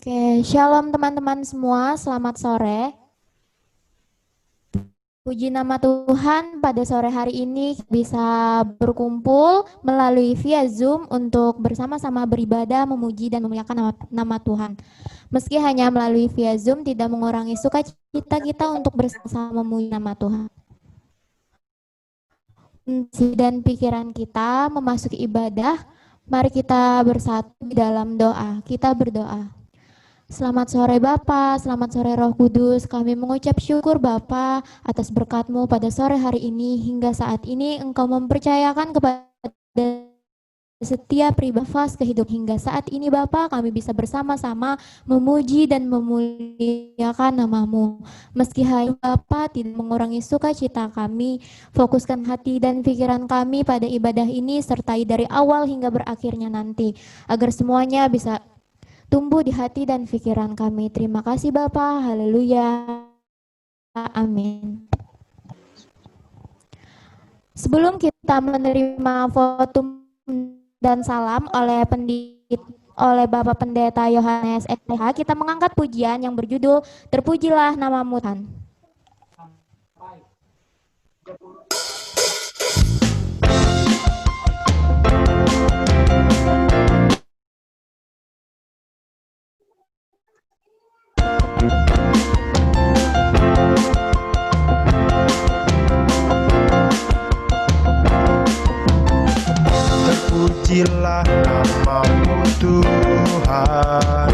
Oke, shalom teman-teman semua, selamat sore. Puji nama Tuhan, pada sore hari ini bisa berkumpul melalui via Zoom untuk bersama-sama beribadah, memuji dan memuliakan nama Tuhan. Meski hanya melalui via Zoom, tidak mengurangi sukacita kita untuk bersama memuji nama Tuhan. Dan pikiran kita memasuki ibadah, mari kita bersatu di dalam doa. Kita berdoa. Selamat sore Bapa, selamat sore Roh Kudus. Kami mengucap syukur Bapa atas berkat-Mu pada sore hari ini. Hingga saat ini Engkau mempercayakan kepada setiap pribadi kehidupan. Hingga saat ini Bapa, kami bisa bersama-sama memuji dan memuliakan nama-Mu. Meski hanya Bapa tidak mengurangi sukacita kami, fokuskan hati dan pikiran kami pada ibadah ini, sertai dari awal hingga berakhirnya nanti, agar semuanya bisa tumbuh di hati dan pikiran kami. Terima kasih Bapa. Haleluya. Amin. Sebelum kita menerima votum dan salam oleh Bapak Pendeta Yohanes STH, kita mengangkat pujian yang berjudul Terpujilah Namamu Tuhan. Terpujilah nama-Mu Tuhan,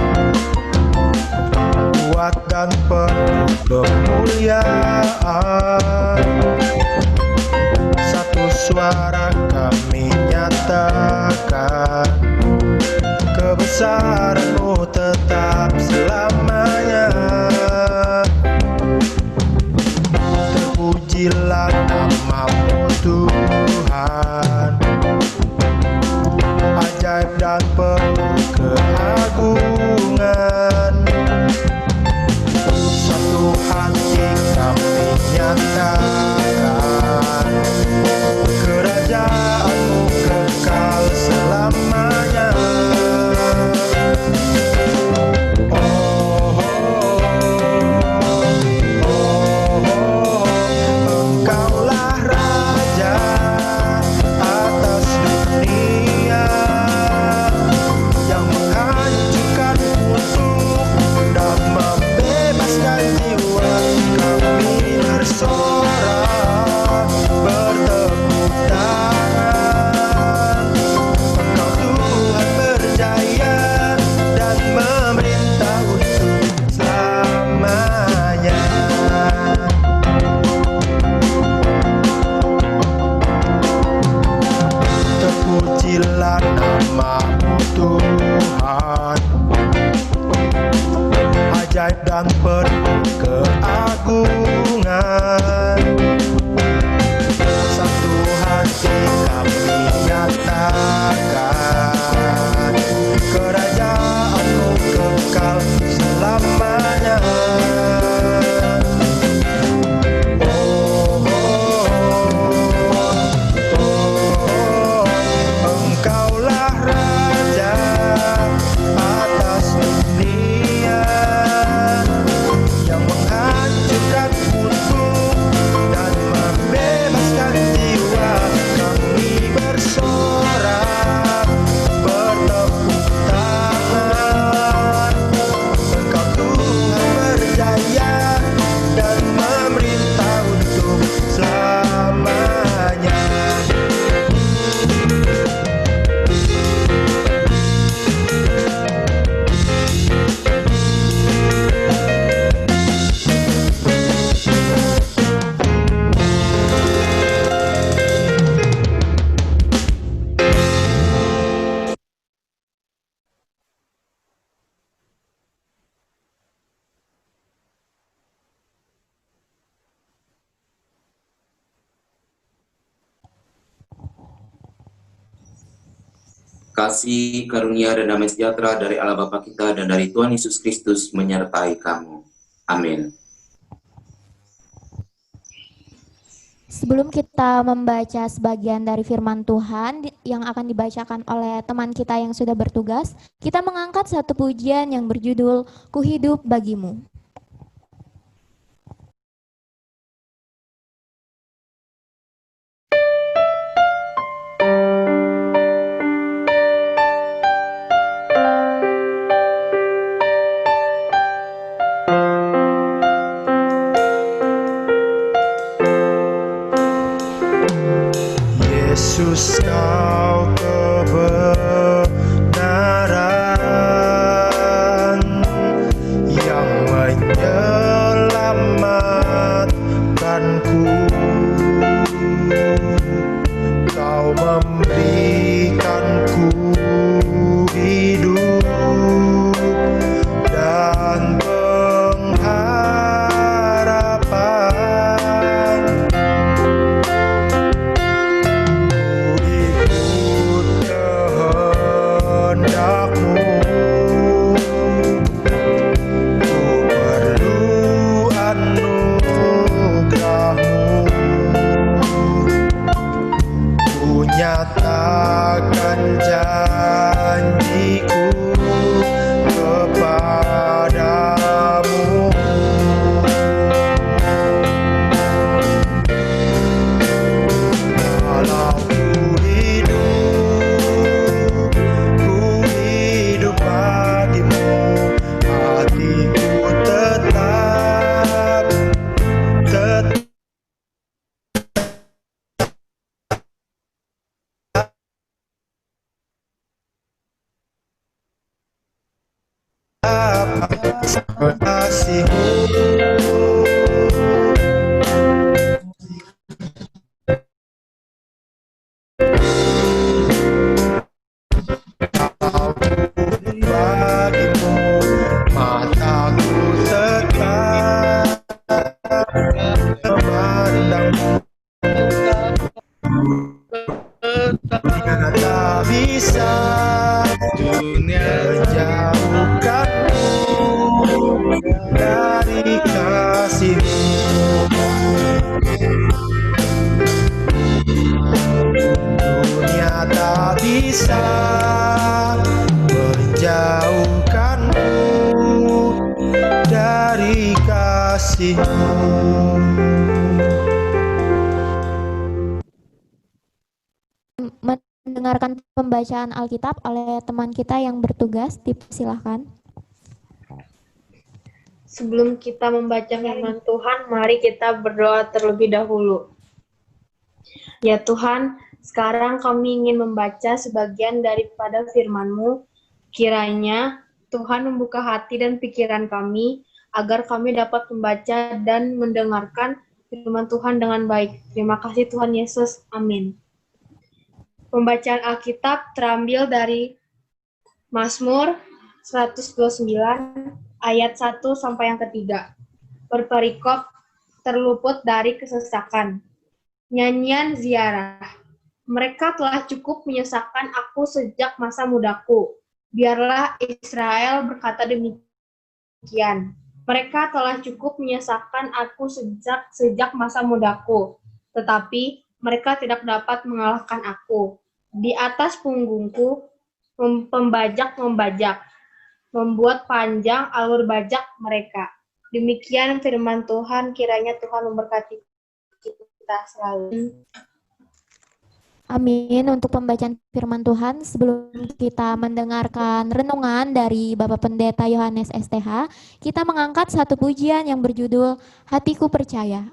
kuat dan penuh kemuliaan. Satu suara kami nyatakan, kebesaran-Mu tetap selamanya. Terpujilah nama-Mu Tuhan, ajaib dan penuh keagungan. Satu hati kami nyatakan, kerajaan-Mu kekal selamanya. Engkaulah Raja atas dunia, yang menghancurkan musuh dan membebaskan jiwa. Kami bersorak, bertepuk tangan. Engkau Tuhan berjaya dan memerintah untuk selamanya. Terpujilah nama-Mu Tuhan, ajaib dan penuh keagungan. Satu hati kami nyatakan, kerajaan-Mu kekal selamanya. Engkaulah Raja atas dunia, yang menghancurkan musuh dan membebaskan jiwa. Kami bersorak, bertepuk tangan. Engkau Tuhan berjaya dan memerintah untuk selamanya. Kasih, karunia, dan damai sejahtera dari Allah Bapa kita dan dari Tuhan Yesus Kristus menyertai kamu. Amin. Sebelum kita membaca sebagian dari firman Tuhan yang akan dibacakan oleh teman kita yang sudah bertugas, kita mengangkat satu pujian yang berjudul Ku Hidup Bagimu. Yesus, kau kebenaran yang menyelamatkanku. Kau memberikanku hidup dan pengharapan. Nyatakan janjiku kepadamu. Kalau ku hidup bagimu, hatiku tetap kasihmu. Bagimu, mataku tetap memandangmu. Tak bisa menjauhkanmu dari kasihmu. Dunia tak bisa menjauhkanmu dari kasihmu. Mendengarkan pembacaan Alkitab oleh teman kita yang bertugas, dipersilahkan. Sebelum kita membaca firman Tuhan, mari kita berdoa terlebih dahulu. Ya Tuhan, sekarang kami ingin membaca sebagian daripada firman-Mu. Kiranya Tuhan membuka hati dan pikiran kami, agar kami dapat membaca dan mendengarkan firman Tuhan dengan baik. Terima kasih Tuhan Yesus. Amin. Pembacaan Alkitab terambil dari Mazmur 129 ayat 1 sampai yang ketiga. Berperikop terluput dari kesesakan. Nyanyian ziarah. Mereka telah cukup menyesakkan aku sejak masa mudaku. Biarlah Israel berkata demikian. Mereka telah cukup menyesakkan aku sejak masa mudaku. Tetapi mereka tidak dapat mengalahkan aku. Di atas punggungku, pembajak membajak, membuat panjang alur bajak mereka. Demikian firman Tuhan, kiranya Tuhan memberkati kita selalu. Amin. Untuk pembacaan firman Tuhan, sebelum kita mendengarkan renungan dari Bapak Pendeta Yohanes STH, kita mengangkat satu pujian yang berjudul Hatiku Percaya.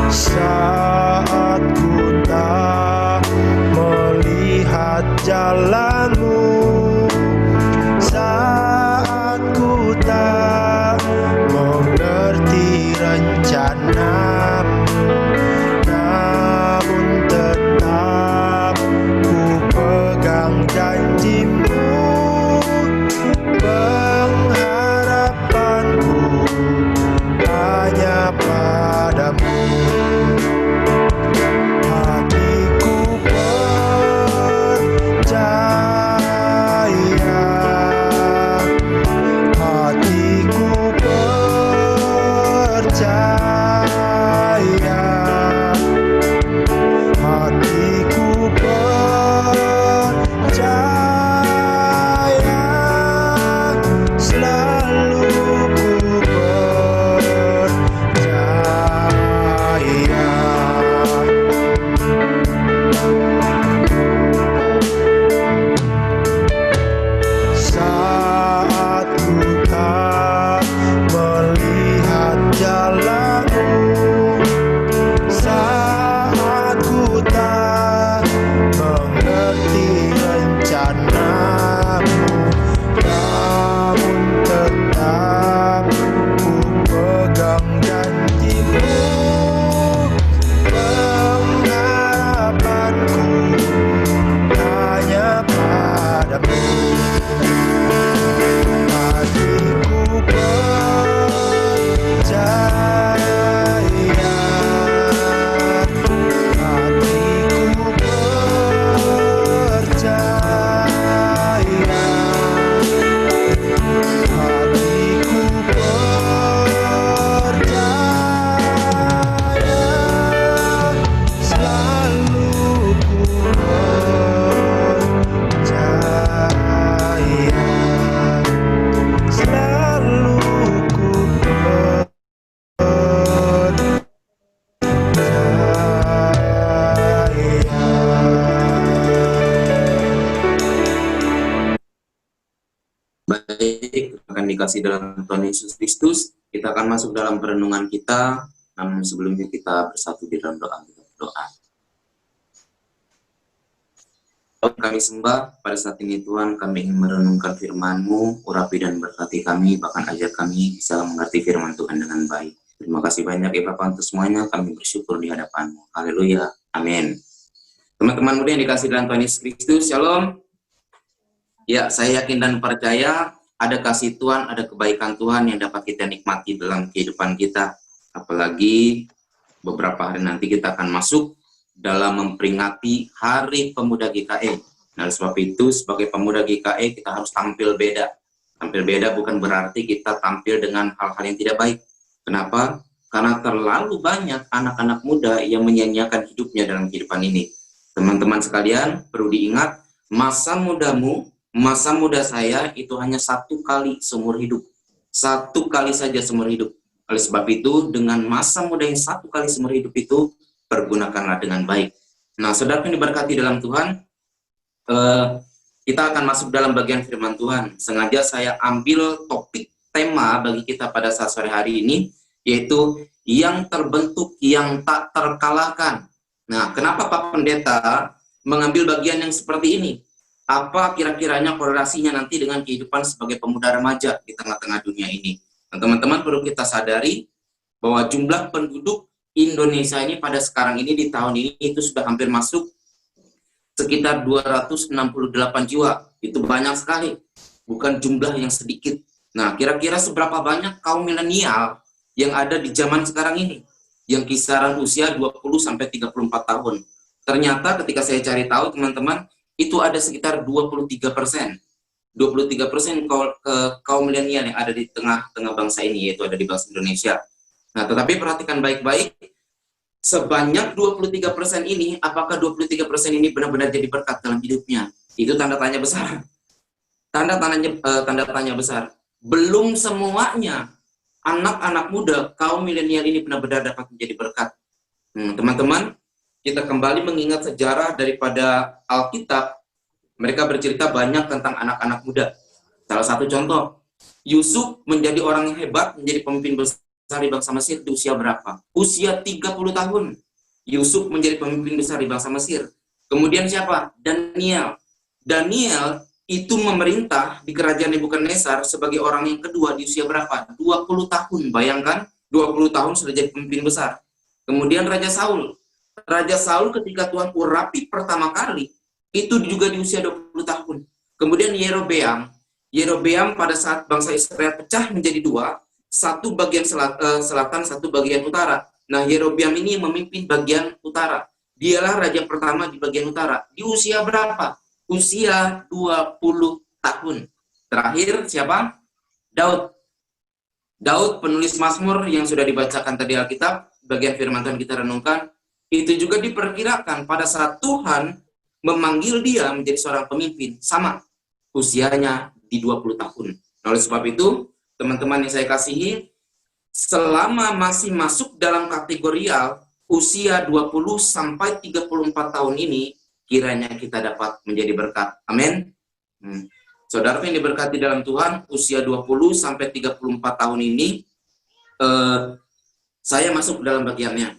Saat ku tak melihat jalanmu, saat percaya, hatiku percaya, selalu ku percaya. Saat ku tak melihat jalanmu, saat ku tak mengerti rencanamu, namun tetap ku pegang janjimu. Pengharapanku hanya padamu. Hatiku percaya, hatiku percaya, hatiku percaya, selalu ku percaya, selalu ku Baik, akan dikasih dalam Tuhan Yesus Kristus. Kita akan masuk dalam perenungan kita. Namun sebelumnya kita bersatu di dalam doa. Kita berdoa. Kami sembah pada saat ini Tuhan, kami ingin merenungkan firman-Mu, urapi dan berkati kami, bahkan ajar kami bisa mengerti firman Tuhan dengan baik. Terima kasih banyak ya Bapak untuk semuanya, kami bersyukur di hadapan-Mu. Haleluya, amin. Teman-teman muda yang dikasih dalam Tuhan Yesus Kristus, Shalom. Ya, saya yakin dan percaya ada kasih Tuhan, ada kebaikan Tuhan yang dapat kita nikmati dalam kehidupan kita. Apalagi beberapa hari nanti kita akan masuk dalam memperingati Hari Pemuda GKI. Nah, oleh sebab itu, sebagai pemuda GKI, kita harus tampil beda. Tampil beda bukan berarti kita tampil dengan hal-hal yang tidak baik. Kenapa? Karena terlalu banyak anak-anak muda yang menyia-nyiakan hidupnya dalam kehidupan ini. Teman-teman sekalian, perlu diingat, masa mudamu, masa muda saya itu hanya satu kali seumur hidup. Satu kali saja seumur hidup. Oleh sebab itu, dengan masa muda yang satu kali seumur hidup itu, pergunakanlah dengan baik. Nah, saudara yang diberkati dalam Tuhan, kita akan masuk dalam bagian firman Tuhan. Sengaja saya ambil topik tema bagi kita pada saat sore hari ini, yaitu yang terbentuk, yang tak terkalahkan. Nah, kenapa Pak Pendeta mengambil bagian yang seperti ini? Apa kira-kiranya korelasinya nanti dengan kehidupan sebagai pemuda remaja di tengah-tengah dunia ini? Nah, teman-teman perlu kita sadari bahwa jumlah penduduk Indonesia ini pada sekarang ini di tahun ini itu sudah hampir masuk sekitar 268 jiwa. Itu banyak sekali, bukan jumlah yang sedikit. Nah, kira-kira seberapa banyak kaum milenial yang ada di zaman sekarang ini? Yang kisaran usia 20-34 tahun. Ternyata ketika saya cari tahu teman-teman, itu ada sekitar 23%. 23% kaum milenial yang ada di tengah-tengah bangsa ini, yaitu ada di bangsa Indonesia. Nah, tetapi perhatikan baik-baik, sebanyak 23% ini, apakah 23% ini benar-benar jadi berkat dalam hidupnya? Itu tanda tanya besar. Tanda tanya besar. Belum semuanya anak-anak muda, kaum milenial ini benar-benar dapat menjadi berkat. Teman-teman, kita kembali mengingat sejarah daripada Alkitab. Mereka bercerita banyak tentang anak-anak muda. Salah satu contoh, Yusuf menjadi orang yang hebat, menjadi pemimpin besar di bangsa Mesir di usia berapa? Usia 30 tahun. Yusuf menjadi pemimpin besar di bangsa Mesir. Kemudian siapa? Daniel. Daniel itu memerintah di kerajaan Nebukadnezar sebagai orang yang kedua di usia berapa? 20 tahun. Bayangkan, 20 tahun sudah jadi pemimpin besar. Kemudian Raja Saul. Raja Saul ketika Tuhan urapi pertama kali, itu juga di usia 20 tahun. Kemudian Yerobeam pada saat bangsa Israel pecah menjadi dua, satu bagian selatan, satu bagian utara. Nah, Yerobeam ini memimpin bagian utara. Dialah raja pertama di bagian utara. Di usia berapa? Usia 20 tahun. Terakhir siapa? Daud. Daud, penulis Mazmur yang sudah dibacakan tadi Alkitab, bagian firman Tuhan kita renungkan, itu juga diperkirakan pada saat Tuhan memanggil dia menjadi seorang pemimpin, sama usianya di 20 tahun. Oleh sebab itu, teman-teman yang saya kasihi, selama masih masuk dalam kategorial usia 20 sampai 34 tahun ini, kiranya kita dapat menjadi berkat. Amin. Saudara yang diberkati dalam Tuhan, usia 20 sampai 34 tahun ini, saya masuk dalam bagiannya.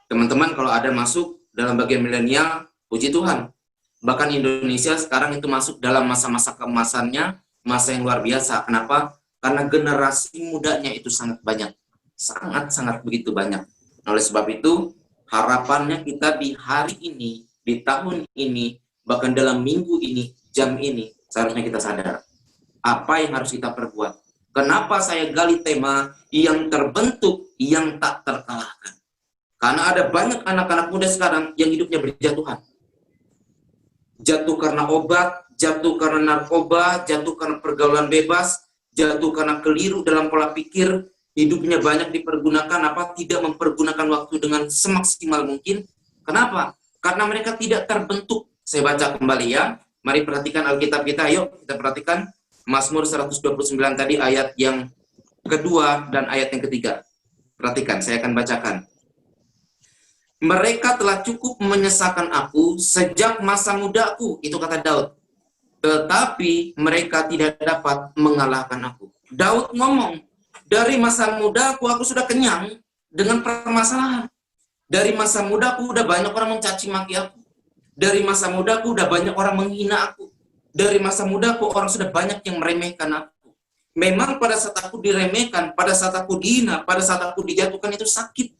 Teman-teman kalau ada masuk dalam bagian milenial, puji Tuhan. Bahkan Indonesia sekarang itu masuk dalam masa-masa keemasannya, masa yang luar biasa. Kenapa? Karena generasi mudanya itu sangat banyak. Sangat-sangat begitu banyak. Oleh sebab itu, harapannya kita di hari ini, di tahun ini, bahkan dalam minggu ini, jam ini, seharusnya kita sadar apa yang harus kita perbuat. Kenapa saya gali tema yang terbentuk, yang tak terkalahkan? Karena ada banyak anak-anak muda sekarang yang hidupnya berjatuhan. Jatuh karena obat, jatuh karena narkoba, jatuh karena pergaulan bebas, jatuh karena keliru dalam pola pikir, hidupnya banyak dipergunakan tidak mempergunakan waktu dengan semaksimal mungkin. Kenapa? Karena mereka tidak terbentuk. Saya baca kembali ya. Mari perhatikan Alkitab kita, yuk kita perhatikan Mazmur 129 tadi ayat yang kedua dan ayat yang ketiga. Perhatikan, saya akan bacakan. Mereka telah cukup menyesakan aku sejak masa mudaku, itu kata Daud. Tetapi mereka tidak dapat mengalahkan aku. Daud ngomong, dari masa mudaku aku sudah kenyang dengan permasalahan. Dari masa mudaku udah banyak orang mencaci maki aku. Dari masa mudaku udah banyak orang menghina aku. Dari masa mudaku orang sudah banyak yang meremehkan aku. Memang pada saat aku diremehkan, pada saat aku dihina, pada saat aku dijatuhkan itu sakit.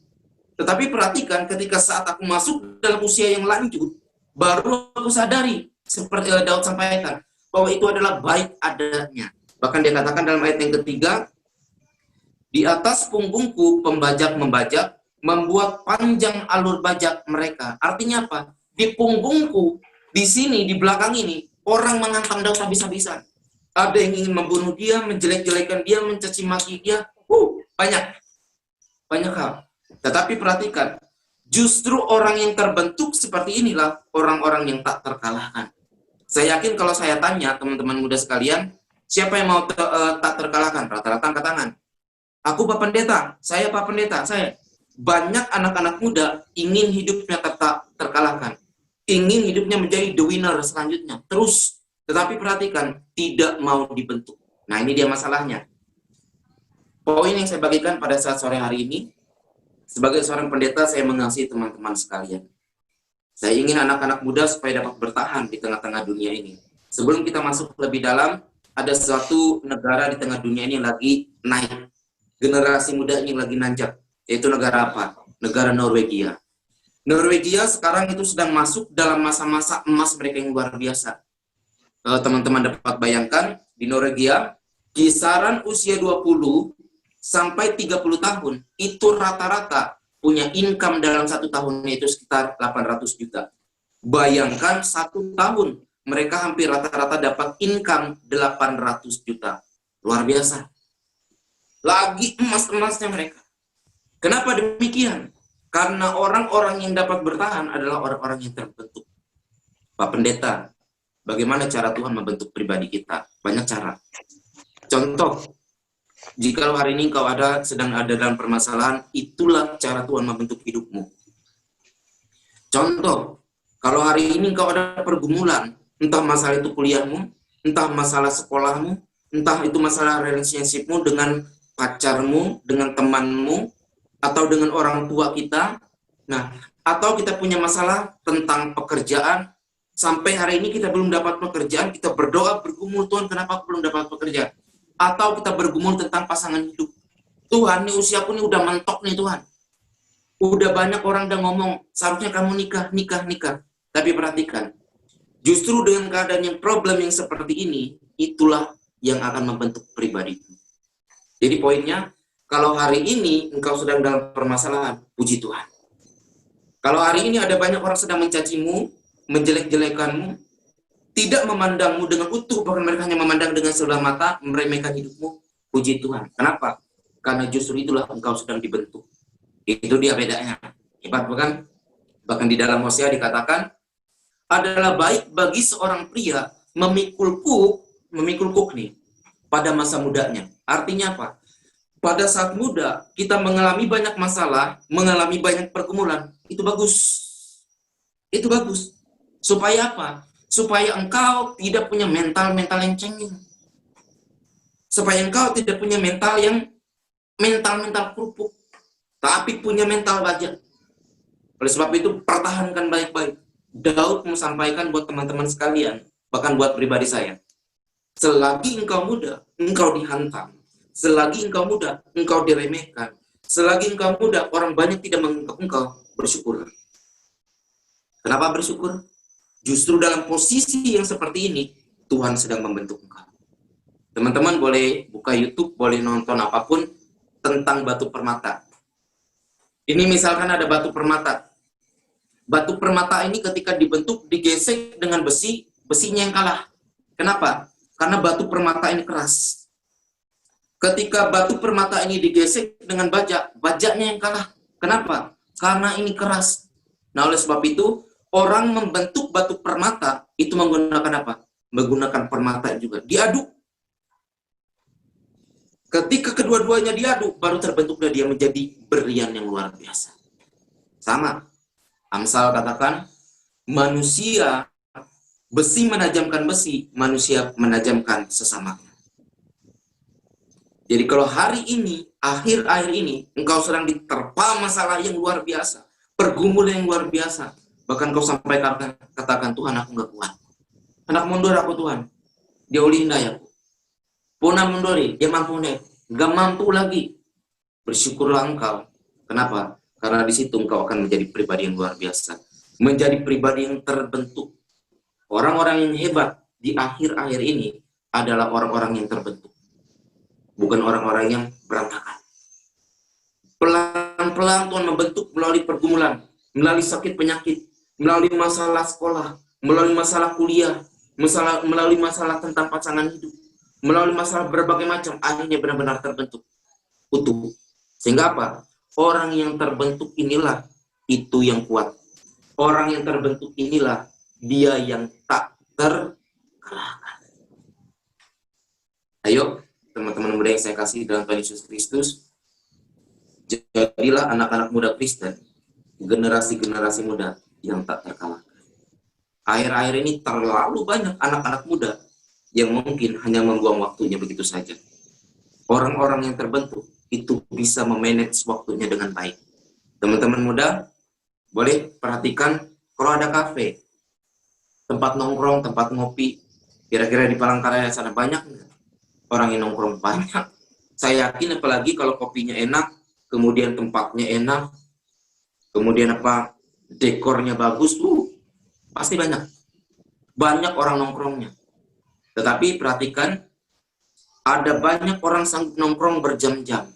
Tetapi perhatikan ketika saat aku masuk dalam usia yang lanjut, baru aku sadari, seperti Daud sampaikan, bahwa itu adalah baik adanya. Bahkan dia katakan dalam ayat yang ketiga, di atas punggungku pembajak membajak, membuat panjang alur bajak mereka. Artinya apa? Di punggungku, di sini, di belakang ini, orang menghantam Daud habis-habisan. Ada yang ingin membunuh dia, menjelek-jelekan dia, mencaci maki dia. Banyak hal. Tetapi perhatikan, justru orang yang terbentuk seperti inilah orang-orang yang tak terkalahkan. Saya yakin kalau saya tanya teman-teman muda sekalian, siapa yang mau tak terkalahkan? Rata-rata angkat tangan. Aku Pak Pendeta, saya Pak Pendeta, saya. Banyak anak-anak muda ingin hidupnya tak terkalahkan. Ingin hidupnya menjadi the winner selanjutnya. Terus, tetapi perhatikan, tidak mau dibentuk. Nah ini dia masalahnya. Poin yang saya bagikan pada saat sore hari ini, sebagai seorang pendeta, saya mengasihi teman-teman sekalian. Saya ingin anak-anak muda supaya dapat bertahan di tengah-tengah dunia ini. Sebelum kita masuk lebih dalam, ada suatu negara di tengah dunia ini yang lagi naik. Generasi muda ini lagi nanjak. Yaitu negara apa? Negara Norwegia. Norwegia sekarang itu sedang masuk dalam masa-masa emas mereka yang luar biasa. Teman-teman dapat bayangkan, di Norwegia, kisaran usia 20 sampai 30 tahun, itu rata-rata punya income dalam 1 tahun itu sekitar 800 juta. Bayangkan 1 tahun, mereka hampir rata-rata dapat income 800 juta. Luar biasa. Lagi emas-emasnya mereka. Kenapa demikian? Karena orang-orang yang dapat bertahan adalah orang-orang yang terbentuk. Pak Pendeta, bagaimana cara Tuhan membentuk pribadi kita? Banyak cara. Contoh, jika hari ini kau sedang ada dalam permasalahan, itulah cara Tuhan membentuk hidupmu. Contoh, kalau hari ini kau ada pergumulan, entah masalah itu kuliahmu, entah masalah sekolahmu, entah itu masalah relationshipmu dengan pacarmu, dengan temanmu, atau dengan orang tua kita, atau kita punya masalah tentang pekerjaan, sampai hari ini kita belum dapat pekerjaan, kita berdoa, bergumul, Tuhan kenapa aku belum dapat pekerjaan? Atau kita bergumul tentang pasangan hidup. Tuhan, nih usiaku nih udah mentok nih Tuhan. Udah banyak orang udah ngomong, seharusnya kamu nikah. Tapi perhatikan, justru dengan keadaan yang problem yang seperti ini, itulah yang akan membentuk pribadi. Jadi poinnya, kalau hari ini engkau sedang dalam permasalahan, puji Tuhan. Kalau hari ini ada banyak orang sedang mencacimu, menjelek-jelekanmu, tidak memandangmu dengan utuh, bahkan mereka hanya memandang dengan sebelah mata, meremehkan hidupmu, puji Tuhan. Kenapa? karena justru itulah engkau sedang dibentuk. Itu dia bedanya. Hebat bukan? Bahkan di dalam Hosea dikatakan, adalah baik bagi seorang pria memikul kuk nih pada masa mudanya. Artinya apa? Pada saat muda kita mengalami banyak masalah, mengalami banyak pergumulan. Itu bagus. Itu bagus. Supaya apa? Supaya engkau tidak punya mental yang cengeng. Supaya engkau tidak punya mental kerupuk, tapi punya mental baja. Oleh sebab itu, pertahankan baik-baik. Daud menyampaikan buat teman-teman sekalian, bahkan buat pribadi saya. Selagi engkau muda, engkau dihantam. Selagi engkau muda, engkau diremehkan. Selagi engkau muda, orang banyak tidak menganggap engkau, bersyukur. Kenapa bersyukur? Justru dalam posisi yang seperti ini, Tuhan sedang membentuk engkau. Teman-teman boleh buka YouTube, boleh nonton apapun tentang batu permata. Ini misalkan ada batu permata. Batu permata ini ketika dibentuk, digesek dengan besinya yang kalah. Kenapa? Karena batu permata ini keras. Ketika batu permata ini digesek dengan bajanya yang kalah. Kenapa? Karena ini keras. Nah, oleh sebab itu, orang membentuk batu permata itu menggunakan apa? Menggunakan permata juga. Diaduk. Ketika kedua-duanya diaduk, baru terbentuklah dia menjadi berian yang luar biasa. Sama. Amsal katakan, manusia, besi menajamkan besi, manusia menajamkan sesamanya. Jadi kalau hari ini, akhir-akhir ini, engkau sedang diterpa masalah yang luar biasa, pergumulan yang luar biasa, bahkan kau sampai katakan, Tuhan aku nggak kuat. Anak mundur aku Tuhan, dia ulinda ya. Puna mundori, dia mampu nih, nggak mampu lagi. Bersyukurlah engkau. Kenapa? Karena di situ engkau akan menjadi pribadi yang luar biasa, menjadi pribadi yang terbentuk. Orang-orang yang hebat di akhir-akhir ini adalah orang-orang yang terbentuk, bukan orang-orang yang berantakan. Pelan-pelan Tuhan membentuk melalui pergumulan, melalui sakit penyakit, melalui masalah sekolah, melalui masalah kuliah, melalui masalah tentang pasangan hidup, melalui masalah berbagai macam, akhirnya benar-benar terbentuk utuh. Sehingga apa? Orang yang terbentuk inilah itu yang kuat. Orang yang terbentuk inilah dia yang tak terkalahkan. Ayo, teman-teman muda yang saya kasih dalam Tuhan Yesus Kristus, jadilah anak-anak muda Kristen, generasi-generasi muda yang tak terkalahkan. Akhir-akhir ini terlalu banyak anak-anak muda yang mungkin hanya membuang waktunya begitu saja. Orang-orang yang terbentuk itu bisa memanage waktunya dengan baik. Teman-teman muda, boleh perhatikan kalau ada kafe, tempat nongkrong, tempat ngopi, kira-kira di Palangkaraya sana banyak nggak? Orang yang nongkrong banyak. Saya yakin apalagi kalau kopinya enak, kemudian tempatnya enak, kemudian dekornya bagus, pasti banyak. Banyak orang nongkrongnya. Tetapi perhatikan, ada banyak orang sanggup nongkrong berjam-jam.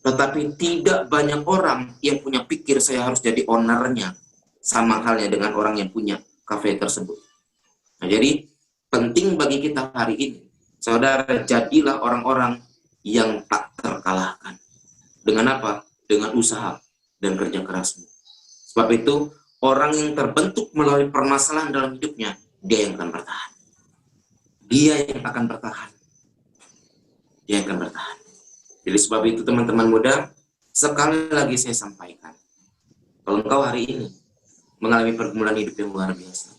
Tetapi tidak banyak orang yang punya pikir saya harus jadi ownernya. Sama halnya dengan orang yang punya kafe tersebut. Nah, jadi penting bagi kita hari ini, saudara, jadilah orang-orang yang tak terkalahkan. Dengan apa? Dengan usaha dan kerja kerasmu. Sebab itu, orang yang terbentuk melalui permasalahan dalam hidupnya, dia yang akan bertahan. Dia yang akan bertahan. Dia yang akan bertahan. Jadi sebab itu teman-teman muda, sekali lagi saya sampaikan, kalau engkau hari ini mengalami pergumulan hidup yang luar biasa,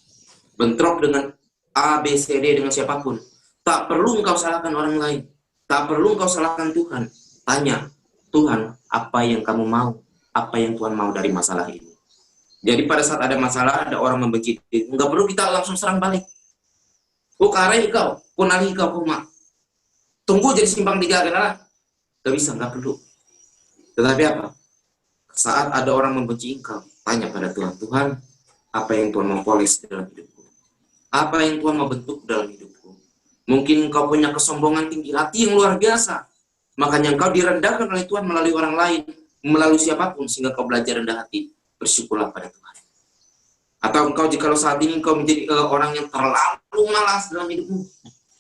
bentrok dengan A, B, C, D dengan siapapun, tak perlu engkau salahkan orang lain, tak perlu engkau salahkan Tuhan. Tanya, Tuhan, apa yang kamu mau? Apa yang Tuhan mau dari masalah ini? Jadi pada saat ada masalah, ada orang membenci, enggak perlu kita langsung serang balik. Karai kau, punali kau, kuma. Tunggu jadi simpang tiga, kenapa? Gak bisa, nggak perlu. Tetapi apa? Saat ada orang membenci engkau, tanya pada Tuhan, Tuhan, apa yang Tuhan mau polis dalam hidupku? Apa yang Tuhan mau bentuk dalam hidupku? Mungkin engkau punya kesombongan tinggi hati yang luar biasa. Makanya engkau direndahkan oleh Tuhan melalui orang lain, melalui siapapun, sehingga kau belajar rendah hati. Bersyukurlah pada Tuhan. Atau engkau jikalau saat ini engkau menjadi orang yang terlalu malas dalam hidupmu,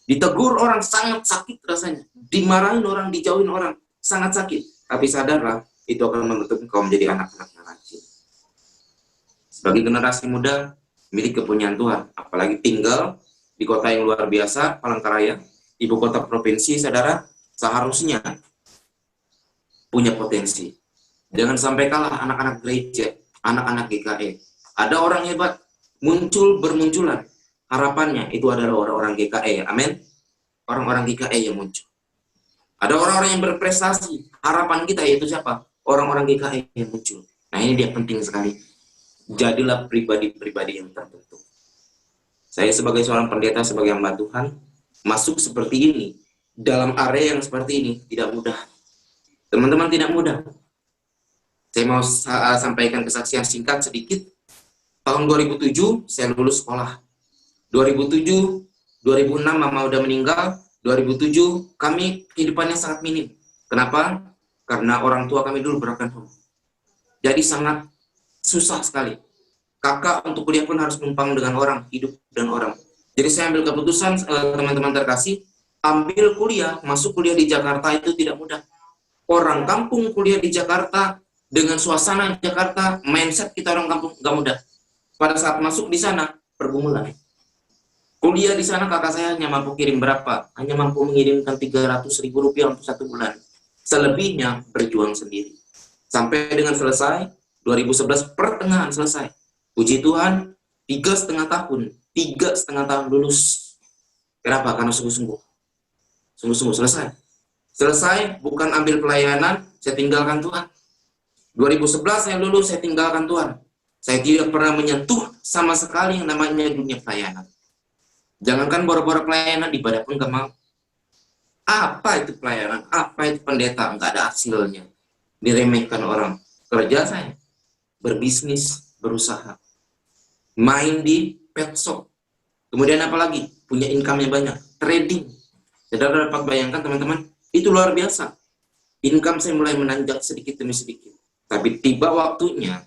ditegur orang sangat sakit rasanya, dimarahin orang, dijauhin orang, sangat sakit. Tapi sadarlah, itu akan membentuk engkau menjadi anak-anak yang rajin. Sebagai generasi muda, milik kepunyaan Tuhan, apalagi tinggal di kota yang luar biasa, Palangkaraya, ibu kota provinsi, saudara, seharusnya punya potensi. Jangan sampai kalah anak-anak gereja, anak-anak GKE. Ada orang hebat, bermunculan. Harapannya itu adalah orang-orang GKE, amin. Orang-orang GKE yang muncul. Ada orang-orang yang berprestasi, harapan kita yaitu siapa? Orang-orang GKE yang muncul. Nah ini dia penting sekali. Jadilah pribadi-pribadi yang terbentuk. Saya sebagai seorang pendeta, sebagai hamba Tuhan, masuk seperti ini, dalam area yang seperti ini, tidak mudah. Teman-teman, tidak mudah. Saya mau sampaikan kesaksian singkat sedikit. Tahun 2007, saya lulus sekolah. 2007, 2006, mama udah meninggal. 2007, kami kehidupannya sangat minim. Kenapa? Karena orang tua kami dulu broken home. Jadi sangat susah sekali. Kakak untuk kuliah pun harus numpang dengan orang, hidup dengan orang. Jadi saya ambil keputusan, teman-teman terkasih, ambil kuliah, masuk kuliah di Jakarta itu tidak mudah. Orang kampung kuliah di Jakarta, dengan suasana Jakarta, mindset kita orang kampung gak mudah. Pada saat masuk di sana, pergumulan. Kuliah di sana kakak saya hanya mampu kirim berapa? Hanya mampu mengirimkan 300.000 rupiah untuk 1 bulan. Selebihnya berjuang sendiri. Sampai dengan selesai, 2011 pertengahan selesai. Puji Tuhan, 3,5 tahun. 3,5 tahun lulus. Kenapa? Karena sungguh-sungguh. Sungguh-sungguh selesai. Selesai, bukan ambil pelayanan, saya tinggalkan Tuhan. 2011 saya lulus, saya tinggalkan Tuhan. Saya tidak pernah menyentuh sama sekali yang namanya dunia pelayanan. Jangankan boro-boro pelayanan, ibadah pun gak mau. Apa itu pelayanan? Apa itu pendeta? Nggak ada hasilnya. Diremehkan orang. Kerja saya, berbisnis, berusaha. Main di pet shop. Kemudian apa lagi? Punya income-nya banyak. Trading. Saudara dapat bayangkan teman-teman, itu luar biasa. Income saya mulai menanjak sedikit demi sedikit. Tapi tiba waktunya,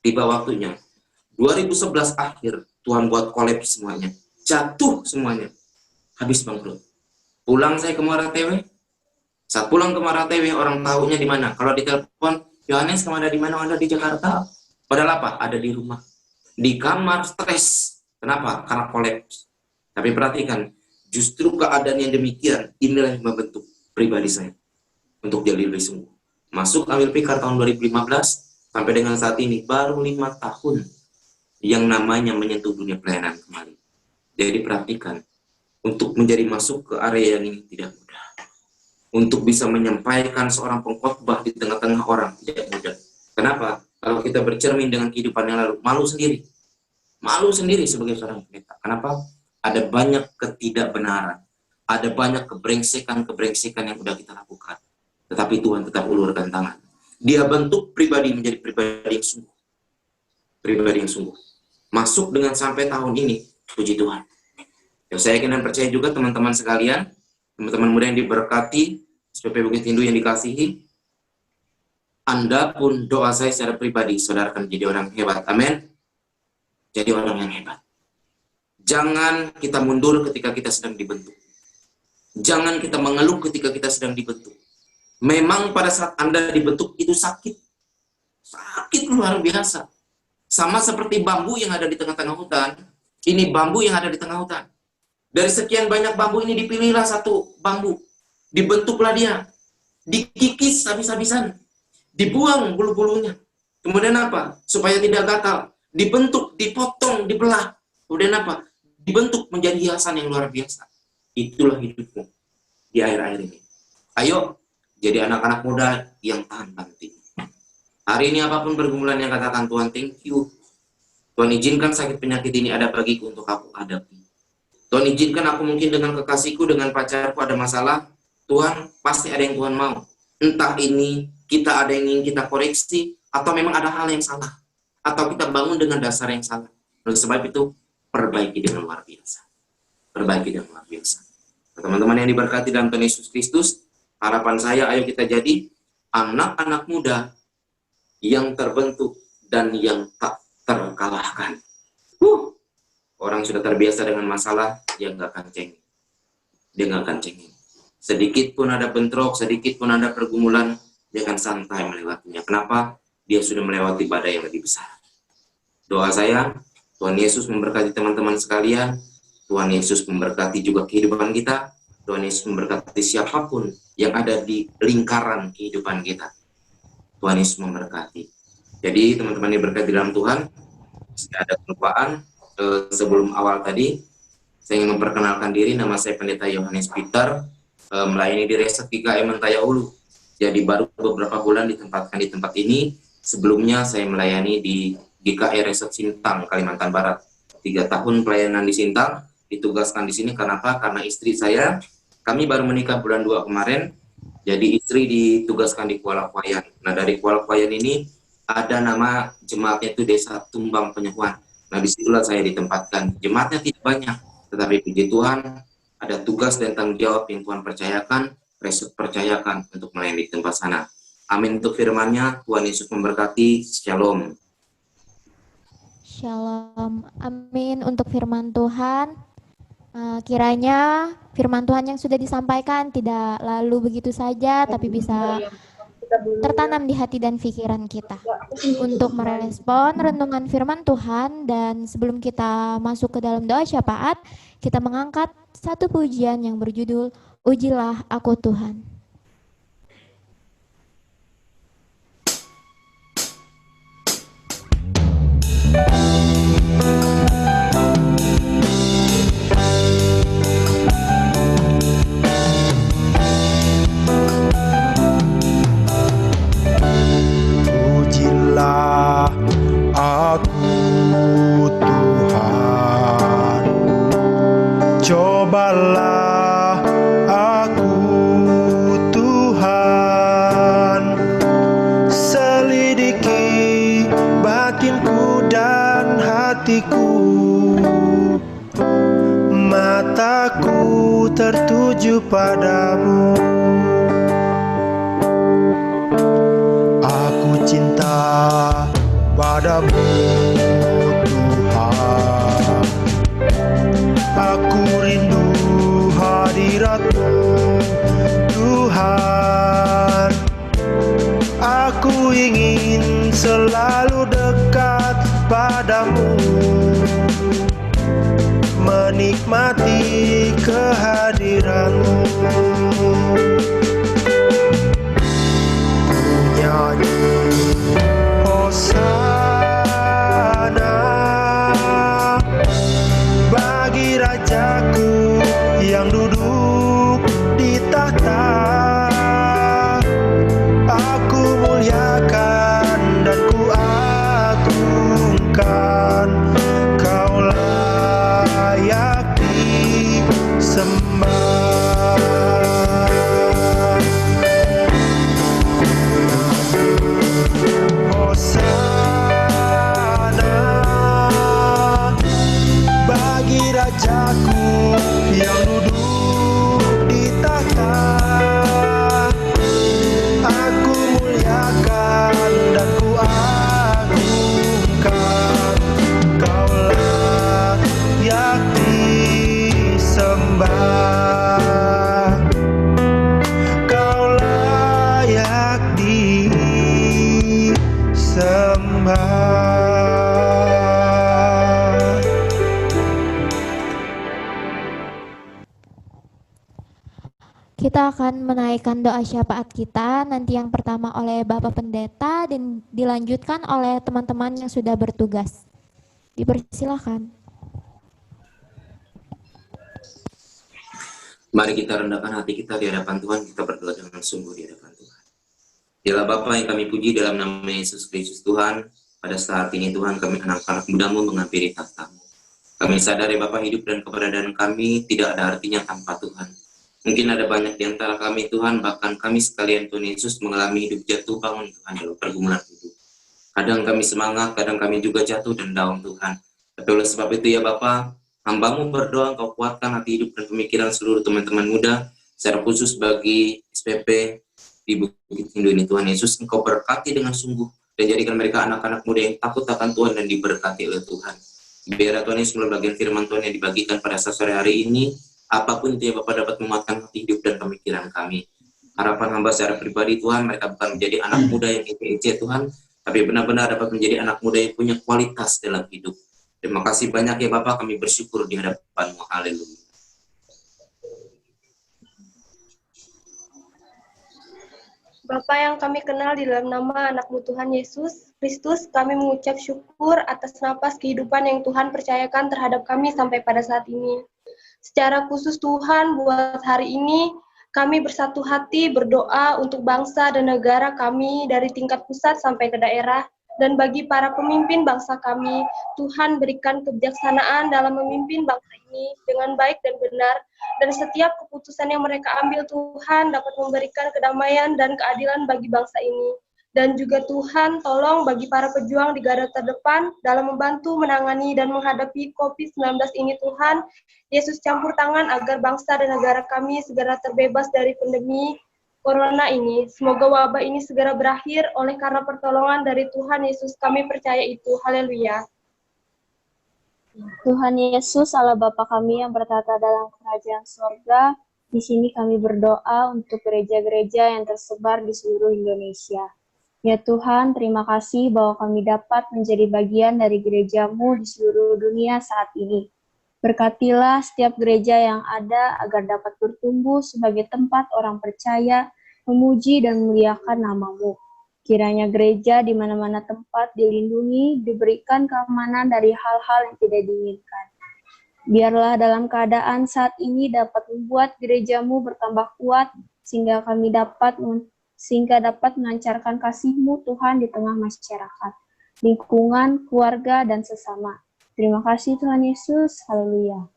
2011 akhir, Tuhan buat kolaps semuanya. Jatuh semuanya. Habis bangkrut. Pulang saya ke Muara Tewe. Saat pulang ke Muara Tewe, orang tahunya di mana? Kalau ditelepon, Yohanes kemana di mana? Ada di Jakarta. Padahal apa? Ada di rumah. Di kamar, stres. Kenapa? Karena kolaps. Tapi perhatikan, justru keadaan yang demikian, inilah yang membentuk pribadi saya. Untuk jadi lebih sungguh. Masuk ambil pikar tahun 2015, sampai dengan saat ini, baru 5 tahun yang namanya menyentuh dunia pelayanan kembali. Jadi perhatikan, untuk menjadi masuk ke area yang ini tidak mudah. Untuk bisa menyampaikan seorang pengkhotbah di tengah-tengah orang tidak mudah. Kenapa? Kalau kita bercermin dengan kehidupan yang lalu, malu sendiri. Malu sendiri sebagai seorang pendeta. Kenapa? Ada banyak ketidakbenaran. Ada banyak kebrengsekan yang sudah kita lakukan. Tetapi Tuhan tetap ulurkan tangan. Dia bentuk pribadi menjadi pribadi yang sungguh. Pribadi yang sungguh. Masuk dengan sampai tahun ini, puji Tuhan. Yang saya yakin dan percaya juga teman-teman sekalian, teman-teman muda yang diberkati, SPP Bukit Hindu yang dikasihi, Anda pun doa saya secara pribadi, saudara akan jadi orang hebat. Amin. Jadi orang yang hebat. Jangan kita mundur ketika kita sedang dibentuk. Jangan kita mengeluh ketika kita sedang dibentuk. Memang pada saat Anda dibentuk itu sakit. Sakit luar biasa. Sama seperti bambu yang ada di tengah-tengah hutan. Ini bambu yang ada di tengah hutan. Dari sekian banyak bambu ini dipilihlah satu bambu. Dibentuklah dia. Dikikis habis-habisan. Dibuang bulu-bulunya. Kemudian apa? Supaya tidak gatal. Dibentuk, dipotong, dibelah. Kemudian apa? Dibentuk menjadi hiasan yang luar biasa. Itulah hidupmu di akhir-akhir ini. Ayo, jadi anak-anak muda yang tahan banting. Hari ini apapun pergumulan yang katakan Tuhan, thank you. Tuhan izinkan sakit penyakit ini ada bagiku untuk aku hadapi. Tuhan izinkan aku mungkin dengan kekasihku, dengan pacarku ada masalah. Tuhan, pasti ada yang Tuhan mau. Entah ini kita ada yang ingin kita koreksi, atau memang ada hal yang salah. Atau kita bangun dengan dasar yang salah. Oleh sebab itu, perbaiki dengan luar biasa. Perbaiki dengan luar biasa. Teman-teman yang diberkati dalam Tuhan Yesus Kristus, harapan saya, ayo kita jadi anak-anak muda yang terbentuk dan yang tak terkalahkan. Orang sudah terbiasa dengan masalah, dia nggak akan cengeng. Dia nggak akan cengeng. Sedikit pun ada bentrok, sedikit pun ada pergumulan, jangan santai melewatinya. Kenapa? Dia sudah melewati badai yang lebih besar. Doa saya, Tuhan Yesus memberkati teman-teman sekalian, Tuhan Yesus memberkati juga kehidupan kita, Tuhan Yesus memberkati siapapun yang ada di lingkaran kehidupan kita. Tuhan Yesus memberkati. Jadi teman-teman yang berkati dalam Tuhan, jika ada kelupaan, sebelum awal tadi, saya ingin memperkenalkan diri, nama saya Pendeta Yohanes Peter, melayani di Resek GKM Mentaya Ulu. Jadi baru beberapa bulan ditempatkan di tempat ini. Sebelumnya saya melayani di GKI Resek Sintang, Kalimantan Barat. 3 tahun pelayanan di Sintang, ditugaskan di sini karena apa? Karena istri saya, kami baru menikah bulan 2 kemarin, jadi istri ditugaskan di Kuala Kuayan. Nah dari Kuala Kuayan ini ada nama jemaatnya itu Desa Tumbang Penyuhuan. Nah disitulah saya ditempatkan. Jemaatnya tidak banyak, tetapi puji Tuhan ada tugas dan tanggung jawab yang Tuhan percayakan, Resek percayakan untuk melayani di tempat sana. Amin untuk firman-Nya. Tuhan Yesus memberkati. Shalom. Shalom. Amin untuk firman Tuhan. Kiranya firman Tuhan yang sudah disampaikan tidak lalu begitu saja, tapi bisa tertanam di hati dan pikiran kita. Untuk merespon renungan firman Tuhan dan sebelum kita masuk ke dalam doa syafaat, kita mengangkat satu pujian yang berjudul Ujilah Aku Tuhan. Pujilah aku Tuhan, cobalah aku Tuhan, selidiki batinku dan hatiku, mataku tertuju padamu. Aku cinta padamu Tuhan, aku rindu hadirat-Mu Tuhan, aku ingin selalu dekat padamu, menikmati kehadiran-Mu. Hosana bagi Rajaku yang duduk di tahta. Aku muliakan dan ku agungkan, Kau layak disembah. Rajaku yang duduk di tahta, aku muliakan dan ku agungkan, Kau layak disembah, Kau layak disembah. Kita akan menaikkan doa syafaat kita nanti yang pertama oleh Bapak Pendeta dan dilanjutkan oleh teman-teman yang sudah bertugas. Dipersilakan. Mari kita rendahkan hati kita di hadapan Tuhan, kita berdoa dengan sungguh di hadapan Tuhan. Dialah Bapa yang kami puji dalam nama Yesus Kristus Tuhan, pada saat ini Tuhan kami anak-anak muda-Mu menghampiri tahta-Mu. Kami sadari Bapa hidup dan keberadaan kami tidak ada artinya tanpa Tuhan. Mungkin ada banyak di antara kami Tuhan, bahkan kami sekalian Tuhan Yesus mengalami hidup jatuh bangun Tuhan dalam pergumulan hidup. Kadang kami semangat, kadang kami juga jatuh dan down Tuhan. Tapi oleh sebab itu ya Bapa, hamba-Mu berdoa Engkau kuatkan hati hidup dan pemikiran seluruh teman-teman muda, secara khusus bagi SPP di Bukit Hindu ini Tuhan Yesus, Engkau berkati dengan sungguh dan jadikan mereka anak-anak muda yang takut akan Tuhan dan diberkati oleh Tuhan. Biar Tuhan Yesus melalui bagian firman Tuhan yang dibagikan pada sore hari ini, apapun itu ya Bapak dapat menguatkan hati hidup dan pemikiran kami. Harapan hamba secara pribadi Tuhan, mereka bukan menjadi anak muda yang ece-ece Tuhan, tapi benar-benar dapat menjadi anak muda yang punya kualitas dalam hidup. Terima kasih banyak ya Bapak, kami bersyukur di hadapan-Mu. Haleluya. Bapa yang kami kenal di dalam nama anak-Mu Tuhan Yesus Kristus, kami mengucap syukur atas napas kehidupan yang Tuhan percayakan terhadap kami sampai pada saat ini. Secara khusus Tuhan, buat hari ini, kami bersatu hati berdoa untuk bangsa dan negara kami dari tingkat pusat sampai ke daerah, dan bagi para pemimpin bangsa kami, Tuhan berikan kebijaksanaan dalam memimpin bangsa ini dengan baik dan benar, dan setiap keputusan yang mereka ambil Tuhan dapat memberikan kedamaian dan keadilan bagi bangsa ini. Dan juga Tuhan tolong bagi para pejuang di garda terdepan dalam membantu menangani dan menghadapi COVID-19 ini Tuhan. Yesus campur tangan agar bangsa dan negara kami segera terbebas dari pandemi Corona ini. Semoga wabah ini segera berakhir oleh karena pertolongan dari Tuhan Yesus. Kami percaya itu. Haleluya. Tuhan Yesus, Allah Bapa kami yang bertata dalam kerajaan sorga, di sini kami berdoa untuk gereja-gereja yang tersebar di seluruh Indonesia. Ya Tuhan, terima kasih bahwa kami dapat menjadi bagian dari gereja-Mu di seluruh dunia saat ini. Berkatilah setiap gereja yang ada agar dapat bertumbuh sebagai tempat orang percaya, memuji dan memuliakan nama-Mu. Kiranya gereja di mana-mana tempat dilindungi, diberikan keamanan dari hal-hal yang tidak diinginkan. Biarlah dalam keadaan saat ini dapat membuat gereja-Mu bertambah kuat, sehingga dapat melancarkan kasih-Mu Tuhan di tengah masyarakat, lingkungan, keluarga, dan sesama. Terima kasih Tuhan Yesus. Haleluya.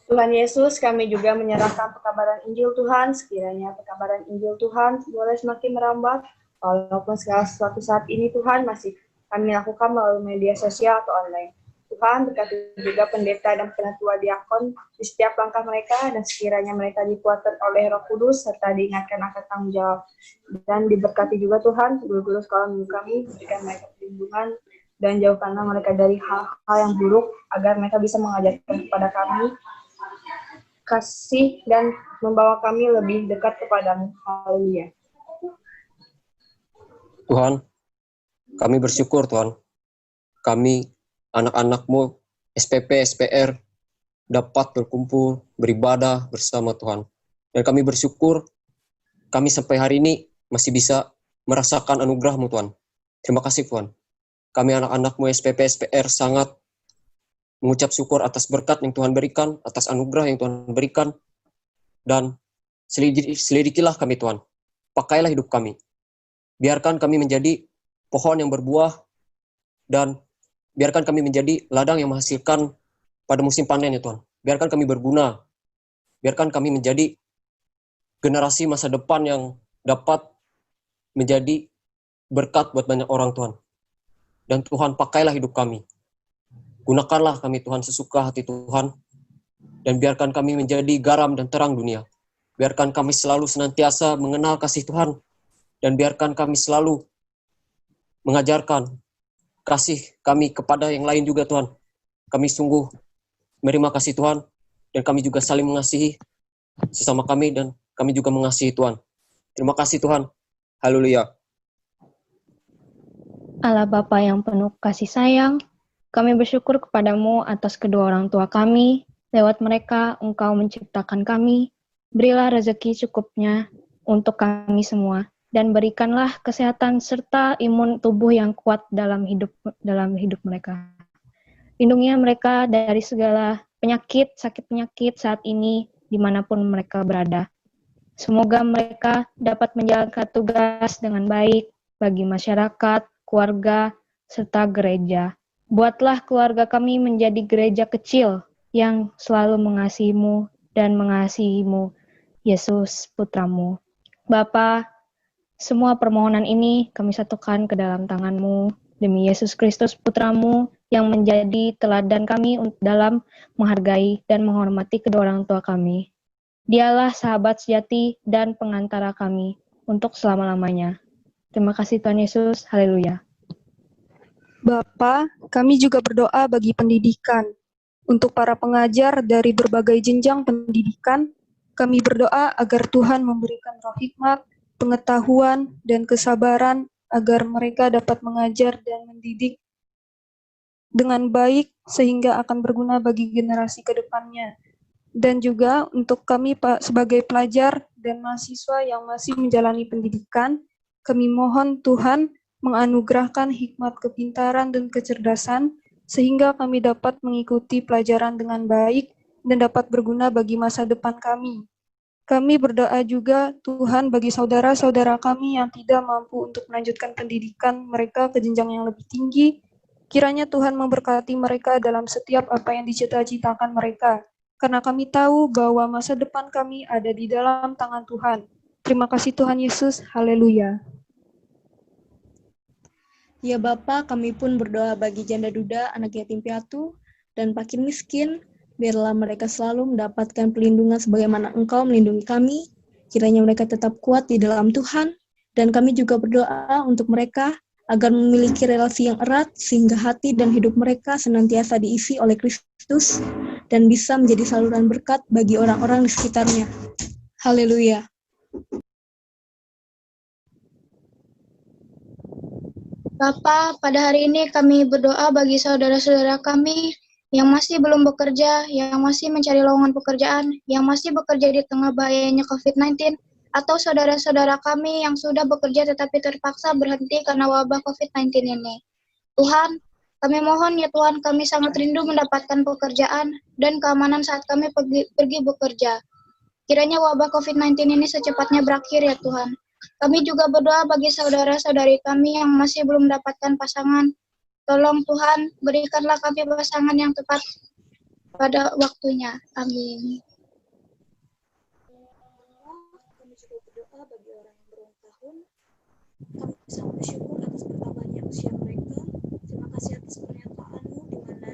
Tuhan Yesus, kami juga menyerahkan pekabaran Injil Tuhan. Sekiranya pekabaran Injil Tuhan boleh semakin merambah, walaupun segala sesuatu saat ini Tuhan masih kami lakukan melalui media sosial atau online. Tuhan, berkati juga pendeta dan penatua diakon di setiap langkah mereka, dan sekiranya mereka dikuatkan oleh Roh Kudus serta diingatkan akan tanggung jawab. Dan diberkati juga Tuhan, guru-guru sekolah minggu kami, berikan mereka perlindungan dan jauhkanlah mereka dari hal-hal yang buruk, agar mereka bisa mengajarkan kepada kami kasih dan membawa kami lebih dekat kepadamu. Haleluya. Tuhan, kami bersyukur Tuhan, kami anak-anak-Mu, SPP, SPR, dapat berkumpul, beribadah bersama Tuhan. Dan kami bersyukur, kami sampai hari ini masih bisa merasakan anugerah-Mu Tuhan. Terima kasih Tuhan. Kami anak-anak-Mu, SPP, SPR sangat mengucap syukur atas berkat yang Tuhan berikan, atas anugerah yang Tuhan berikan, dan selidikilah kami Tuhan. Pakailah hidup kami. Biarkan kami menjadi pohon yang berbuah, dan biarkan kami menjadi ladang yang menghasilkan pada musim panen ya Tuhan. Biarkan kami berguna. Biarkan kami menjadi generasi masa depan yang dapat menjadi berkat buat banyak orang Tuhan. Dan Tuhan, pakailah hidup kami. Gunakanlah kami Tuhan sesuka hati Tuhan. Dan biarkan kami menjadi garam dan terang dunia. Biarkan kami selalu senantiasa mengenal kasih Tuhan. Dan biarkan kami selalu mengajarkan kasih kami kepada yang lain juga Tuhan. Kami sungguh menerima kasih Tuhan, dan kami juga saling mengasihi sesama kami, dan kami juga mengasihi Tuhan. Terima kasih Tuhan. Haleluya. Allah Bapa yang penuh kasih sayang, kami bersyukur kepadamu atas kedua orang tua kami. Lewat mereka Engkau menciptakan kami. Berilah rezeki cukupnya untuk kami semua, dan berikanlah kesehatan serta imun tubuh yang kuat dalam hidup mereka. Lindungilah mereka dari segala sakit penyakit saat ini, dimanapun mereka berada. Semoga mereka dapat menjalankan tugas dengan baik bagi masyarakat, keluarga, serta gereja. Buatlah keluarga kami menjadi gereja kecil yang selalu mengasihi-Mu dan mengasihi-Mu, Yesus Putramu. Bapa, semua permohonan ini kami satukan ke dalam tangan-Mu, demi Yesus Kristus Putramu, yang menjadi teladan kami dalam menghargai dan menghormati kedua orang tua kami. Dialah sahabat sejati dan pengantara kami untuk selama-lamanya. Terima kasih Tuhan Yesus. Haleluya. Bapa, kami juga berdoa bagi pendidikan. Untuk para pengajar dari berbagai jenjang pendidikan, kami berdoa agar Tuhan memberikan roh hikmat, pengetahuan, dan kesabaran agar mereka dapat mengajar dan mendidik dengan baik sehingga akan berguna bagi generasi ke depannya. Dan juga untuk kami sebagai pelajar dan mahasiswa yang masih menjalani pendidikan, kami mohon Tuhan menganugerahkan hikmat kepintaran dan kecerdasan sehingga kami dapat mengikuti pelajaran dengan baik dan dapat berguna bagi masa depan kami. Kami berdoa juga Tuhan bagi saudara-saudara kami yang tidak mampu untuk melanjutkan pendidikan mereka ke jenjang yang lebih tinggi. Kiranya Tuhan memberkati mereka dalam setiap apa yang dicita-citakan mereka. Karena kami tahu bahwa masa depan kami ada di dalam tangan Tuhan. Terima kasih Tuhan Yesus. Haleluya. Ya Bapa, kami pun berdoa bagi janda duda, anak yatim piatu, dan fakir miskin, biarlah mereka selalu mendapatkan perlindungan sebagaimana Engkau melindungi kami, kiranya mereka tetap kuat di dalam Tuhan, dan kami juga berdoa untuk mereka agar memiliki relasi yang erat, sehingga hati dan hidup mereka senantiasa diisi oleh Kristus, dan bisa menjadi saluran berkat bagi orang-orang di sekitarnya. Haleluya. Bapa, pada hari ini kami berdoa bagi saudara-saudara kami yang masih belum bekerja, yang masih mencari lowongan pekerjaan, yang masih bekerja di tengah bahayanya COVID-19, atau saudara-saudara kami yang sudah bekerja tetapi terpaksa berhenti karena wabah COVID-19 ini. Tuhan, kami mohon ya Tuhan, kami sangat rindu mendapatkan pekerjaan dan keamanan saat kami pergi bekerja. Kiranya wabah COVID-19 ini secepatnya berakhir ya Tuhan. Kami juga berdoa bagi saudara-saudari kami yang masih belum mendapatkan pasangan. Tolong Tuhan, berikanlah kami pasangan yang tepat pada waktunya. Amin. Kami juga berdoa bagi orang yang berulang tahun. Kami sangat bersyukur atas bertambahnya usia mereka. Terima kasih atas pernyataan-Mu di mana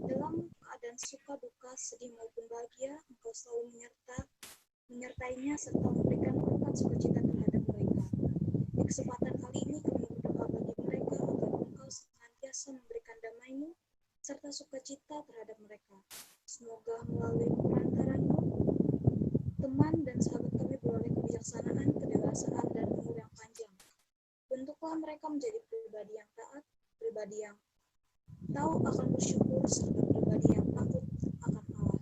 dalam keadaan suka, duka, sedih maupun bahagia, Engkau selalu menyertainya serta memberikan berkat sukacita terhadap mereka. Di kesempatan kali ini kami berdoa bagi mereka agar Engkau senantiasa memberikan damai-Mu serta sukacita terhadap mereka. Semoga melalui perantaran-Mu, teman dan sahabat kami beroleh kebijaksanaan, kedewasaan, dan umur yang panjang. Bentuklah mereka menjadi pribadi yang taat, pribadi yang tahu akan bersyukur, serta pribadi yang takut akan Allah.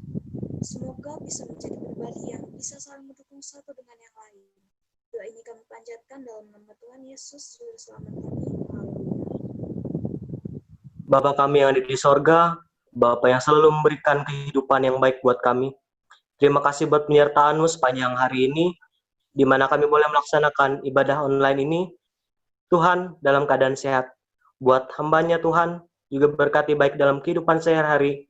Semoga bisa menjadi pribadi yang bisa saling mendukung satu dengan yang lain. Doa ini kami panjatkan dalam nama Tuhan Yesus, Juru Selamat kami. Haleluya. Bapa kami yang ada di sorga, Bapa yang selalu memberikan kehidupan yang baik buat kami. Terima kasih buat penyertaan-Mu sepanjang hari ini, di mana kami boleh melaksanakan ibadah online ini. Tuhan, dalam keadaan sehat. Buat hamba-Nya Tuhan, juga berkati baik dalam kehidupan sehari-hari,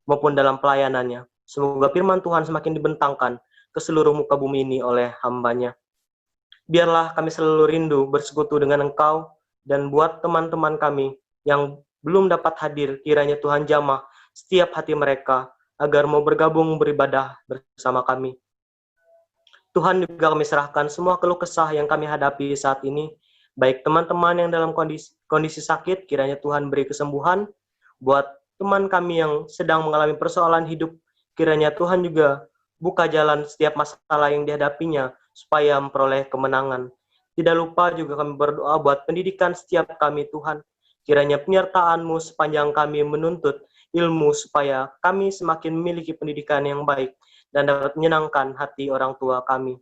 maupun dalam pelayanannya. Semoga firman Tuhan semakin dibentangkan ke seluruh muka bumi ini oleh hamba-Nya. Biarlah kami selalu rindu bersekutu dengan Engkau, dan buat teman-teman kami yang belum dapat hadir, kiranya Tuhan jamah setiap hati mereka, agar mau bergabung beribadah bersama kami. Tuhan juga kami serahkan semua keluh kesah yang kami hadapi saat ini, baik teman-teman yang dalam kondisi sakit, kiranya Tuhan beri kesembuhan. Buat teman kami yang sedang mengalami persoalan hidup, kiranya Tuhan juga buka jalan setiap masalah yang dihadapinya, supaya memperoleh kemenangan. Tidak lupa juga kami berdoa buat pendidikan setiap kami Tuhan. Kiranya penyertaan-Mu sepanjang kami menuntut ilmu, supaya kami semakin memiliki pendidikan yang baik, dan dapat menyenangkan hati orang tua kami.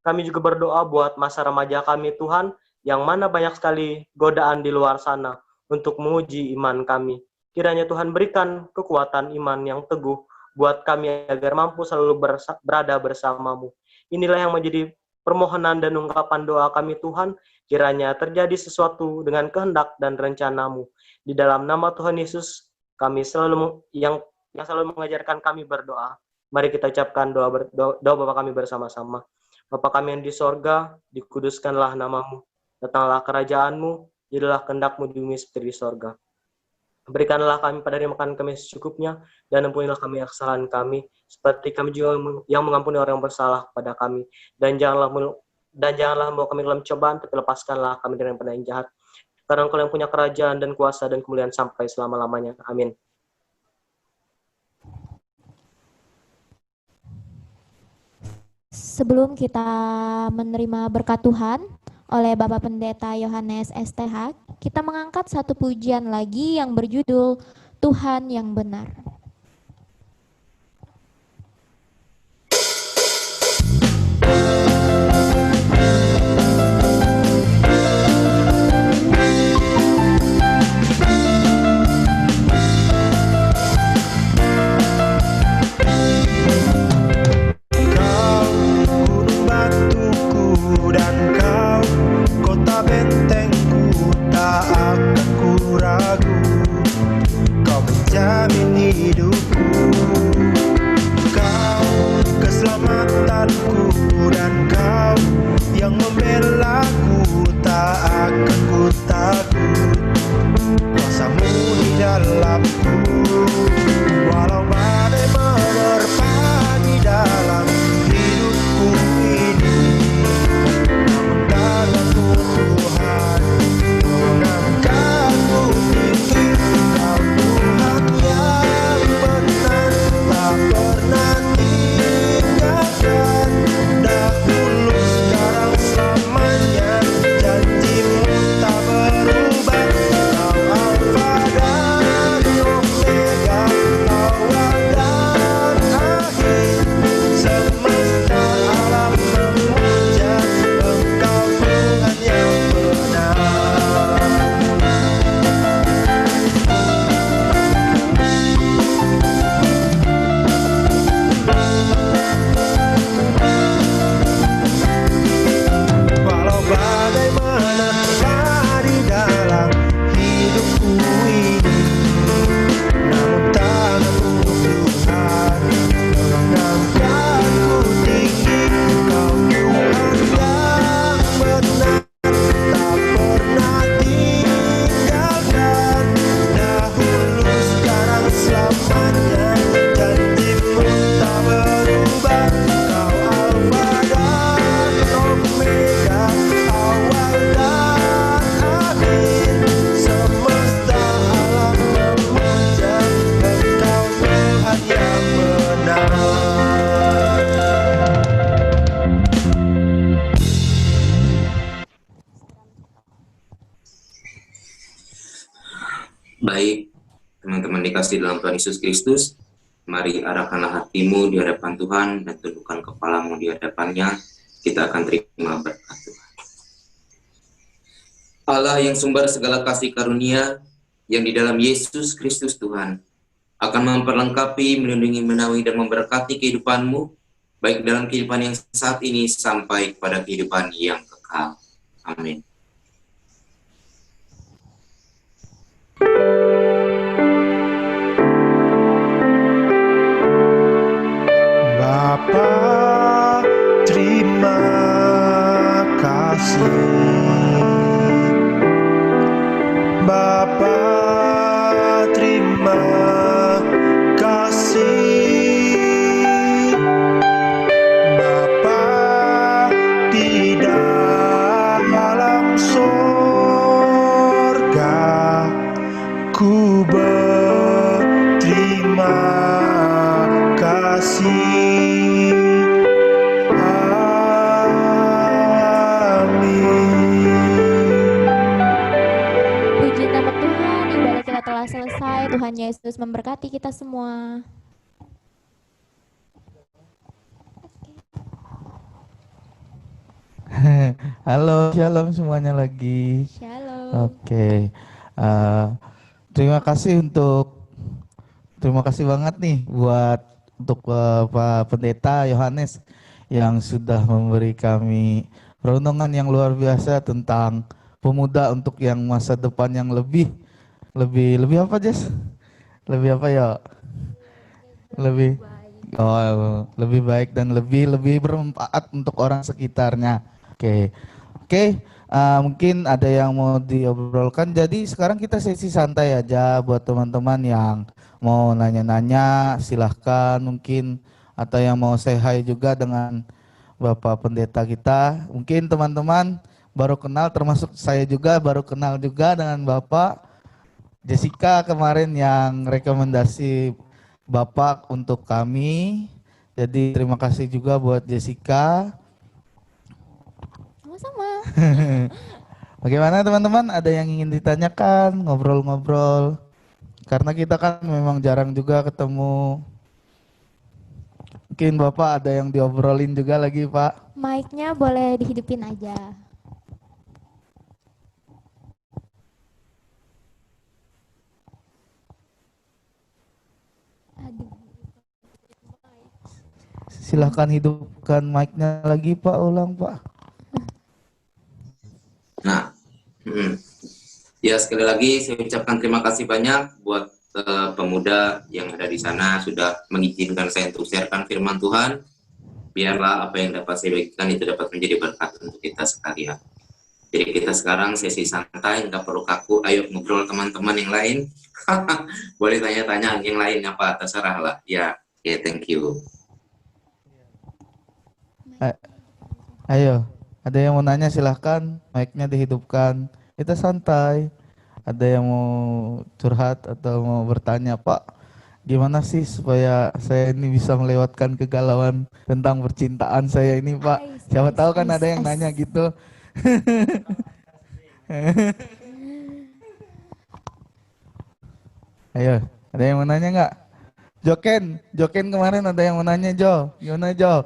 Kami juga berdoa buat masa remaja kami Tuhan, yang mana banyak sekali godaan di luar sana untuk menguji iman kami. Kiranya Tuhan berikan kekuatan iman yang teguh buat kami agar mampu selalu berada bersama-Mu. Inilah yang menjadi permohonan dan ungkapan doa kami Tuhan, kiranya terjadi sesuatu dengan kehendak dan rencana-Mu. Di dalam nama Tuhan Yesus, kami selalu yang selalu mengajarkan kami berdoa. Mari kita ucapkan doa Bapa kami bersama-sama. Bapa kami yang di sorga, dikuduskanlah nama-Mu. Datanglah kerajaan-Mu, jadilah kehendak-Mu di bumi seperti di sorga. Berikanlah kami pada hari makan kami secukupnya, dan ampunilah kami kesalahan kami, seperti kami juga yang mengampuni orang yang bersalah pada kami. Dan janganlah membawa kami dalam cobaan, tapi lepaskanlah kami dari yang jahat. Karena Engkau yang punya kerajaan dan kuasa dan kemuliaan sampai selama-lamanya. Amin. sebelum kita menerima berkat Tuhan oleh Bapak Pendeta Yohanes STH, kita mengangkat satu pujian lagi yang berjudul Tuhan yang Benar. Baik, teman-teman dikasih dalam Tuhan Yesus Kristus, mari arahkanlah hatimu di hadapan Tuhan dan tundukkan kepalamu di hadapannya. Kita akan terima berkat Tuhan. Allah yang sumber segala kasih karunia, yang di dalam Yesus Kristus Tuhan, akan memperlengkapi, melindungi, menaungi, dan memberkati kehidupanmu, baik dalam kehidupan yang saat ini sampai kepada kehidupan yang kekal. Amin. Bapa, terima kasih. Bapa, terima kasih. Bapa, di dalam sorga, ku berterima kasih. Puji nama Tuhan, ibadah kita telah selesai. Tuhan Yesus memberkati kita semua. Halo, shalom semuanya lagi. Shalom. Oke, terima kasih banget nih untuk Pak Pendeta Yohanes yang sudah memberi kami renungan yang luar biasa tentang pemuda untuk yang masa depan yang lebih apa, Jess? Lebih apa ya? Lebih baik dan lebih bermanfaat untuk orang sekitarnya. Oke. Mungkin ada yang mau diobrolkan. Jadi sekarang kita sesi santai aja buat teman-teman yang mau nanya-nanya, silahkan mungkin, atau yang mau say hi juga dengan Bapak Pendeta kita. Mungkin teman-teman baru kenal, termasuk saya juga baru kenal juga dengan Bapak Jessica kemarin yang rekomendasi Bapak untuk kami. Jadi terima kasih juga buat Jessica. Sama-sama. Bagaimana teman-teman? Ada yang ingin ditanyakan, ngobrol-ngobrol? Karena kita kan memang jarang juga ketemu. Mungkin Bapak ada yang diobrolin juga lagi, Pak. Mic-nya boleh dihidupin aja. Silahkan hidupkan mic-nya lagi, Pak. Ulang, Pak. Nah, ya sekali lagi saya ucapkan terima kasih banyak buat pemuda yang ada di sana sudah mengizinkan saya untuk sharekan firman Tuhan. Biarlah apa yang dapat saya bagikan itu dapat menjadi berkat untuk kita sekalian. Jadi kita sekarang sesi santai, nggak perlu kaku, ayo ngobrol teman-teman yang lain. Boleh tanya-tanya yang lain apa, terserah lah. Ya, oke, thank you. Ayo, ada yang mau nanya silahkan, mic-nya dihidupkan. Kita santai. Ada yang mau curhat atau mau bertanya, Pak, gimana sih supaya saya ini bisa melewatkan kegalauan tentang percintaan saya ini, Pak? Siapa tahu kan ada yang nanya gitu. Ayo, ada yang mau nanya nggak? Joken kemarin ada yang mau nanya, Jo. Gimana, Jo?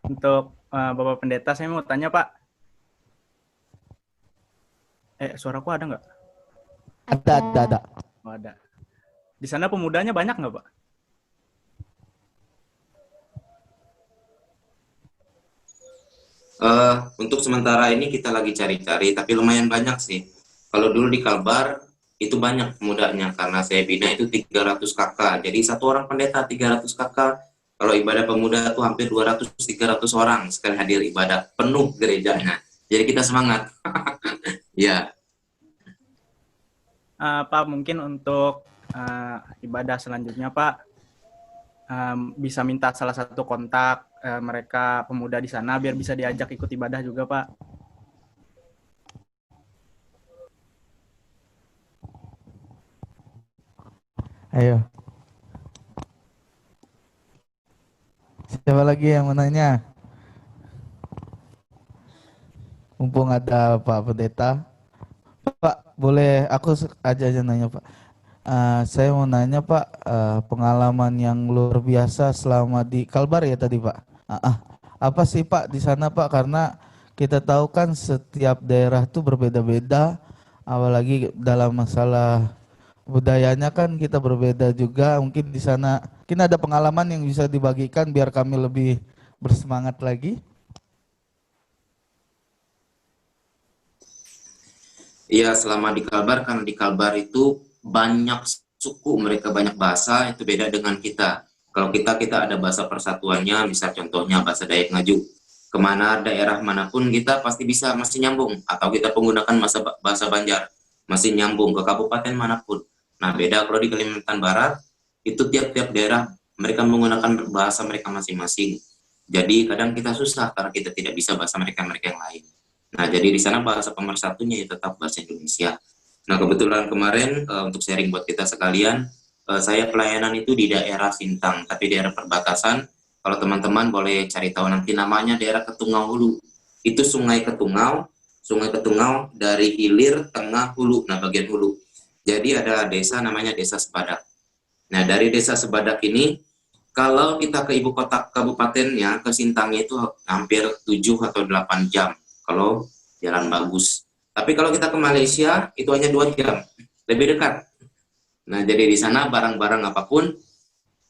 Untuk Bapak Pendeta, saya mau tanya, Pak. Suaraku ada nggak? Ada. Oh, ada. Di sana pemudanya banyak nggak, Pak? Untuk sementara ini kita lagi cari-cari, tapi lumayan banyak sih. Kalau dulu di Kalbar, itu banyak pemudanya, karena saya bina itu 300 kakak. Jadi satu orang pendeta 300 kakak. Kalau ibadah pemuda itu hampir 200-300 orang sekali hadir ibadah, penuh gerejanya. Jadi kita semangat. Ya. Pak, mungkin untuk ibadah selanjutnya, Pak, bisa minta salah satu kontak mereka pemuda di sana biar bisa diajak ikut ibadah juga, Pak. Ayo. Siapa lagi yang mau nanya? Mumpung ada Pak Pendeta. Pak, boleh aku aja nanya, Pak. Saya mau nanya, Pak, pengalaman yang luar biasa selama di Kalbar ya tadi, Pak. Apa sih, Pak, di sana, Pak? Karena kita tahu kan setiap daerah itu berbeda-beda, apalagi dalam masalah budayanya kan kita berbeda juga. Mungkin di sana, mungkin ada pengalaman yang bisa dibagikan biar kami lebih bersemangat lagi. Iya, selama di Kalbar, karena di Kalbar itu banyak suku, mereka banyak bahasa, itu beda dengan kita. Kalau kita ada bahasa persatuannya, misal contohnya bahasa Dayak Ngaju. Kemana daerah manapun kita pasti bisa, masih nyambung. Atau kita menggunakan bahasa Banjar, masih nyambung ke kabupaten manapun. Nah, beda kalau di Kalimantan Barat, itu tiap-tiap daerah mereka menggunakan bahasa mereka masing-masing. Jadi kadang kita susah karena kita tidak bisa bahasa mereka yang lain. Nah, jadi di sana bahasa pemersatunya ya tetap bahasa Indonesia. Nah, kebetulan kemarin untuk sharing buat kita sekalian, saya pelayanan itu di daerah Sintang, tapi daerah perbatasan. Kalau teman-teman boleh cari tahu nanti namanya daerah Ketungau Hulu. Itu Sungai Ketungau dari hilir, tengah, hulu, nah bagian hulu. Jadi ada desa namanya Desa Sebadak. Nah, dari Desa Sebadak ini, kalau kita ke ibu kota kabupatennya, ke Sintangnya itu hampir 7 atau 8 jam. Kalau jalan bagus. Tapi kalau kita ke Malaysia, itu hanya 2 jam. Lebih dekat. Nah, jadi di sana barang-barang apapun,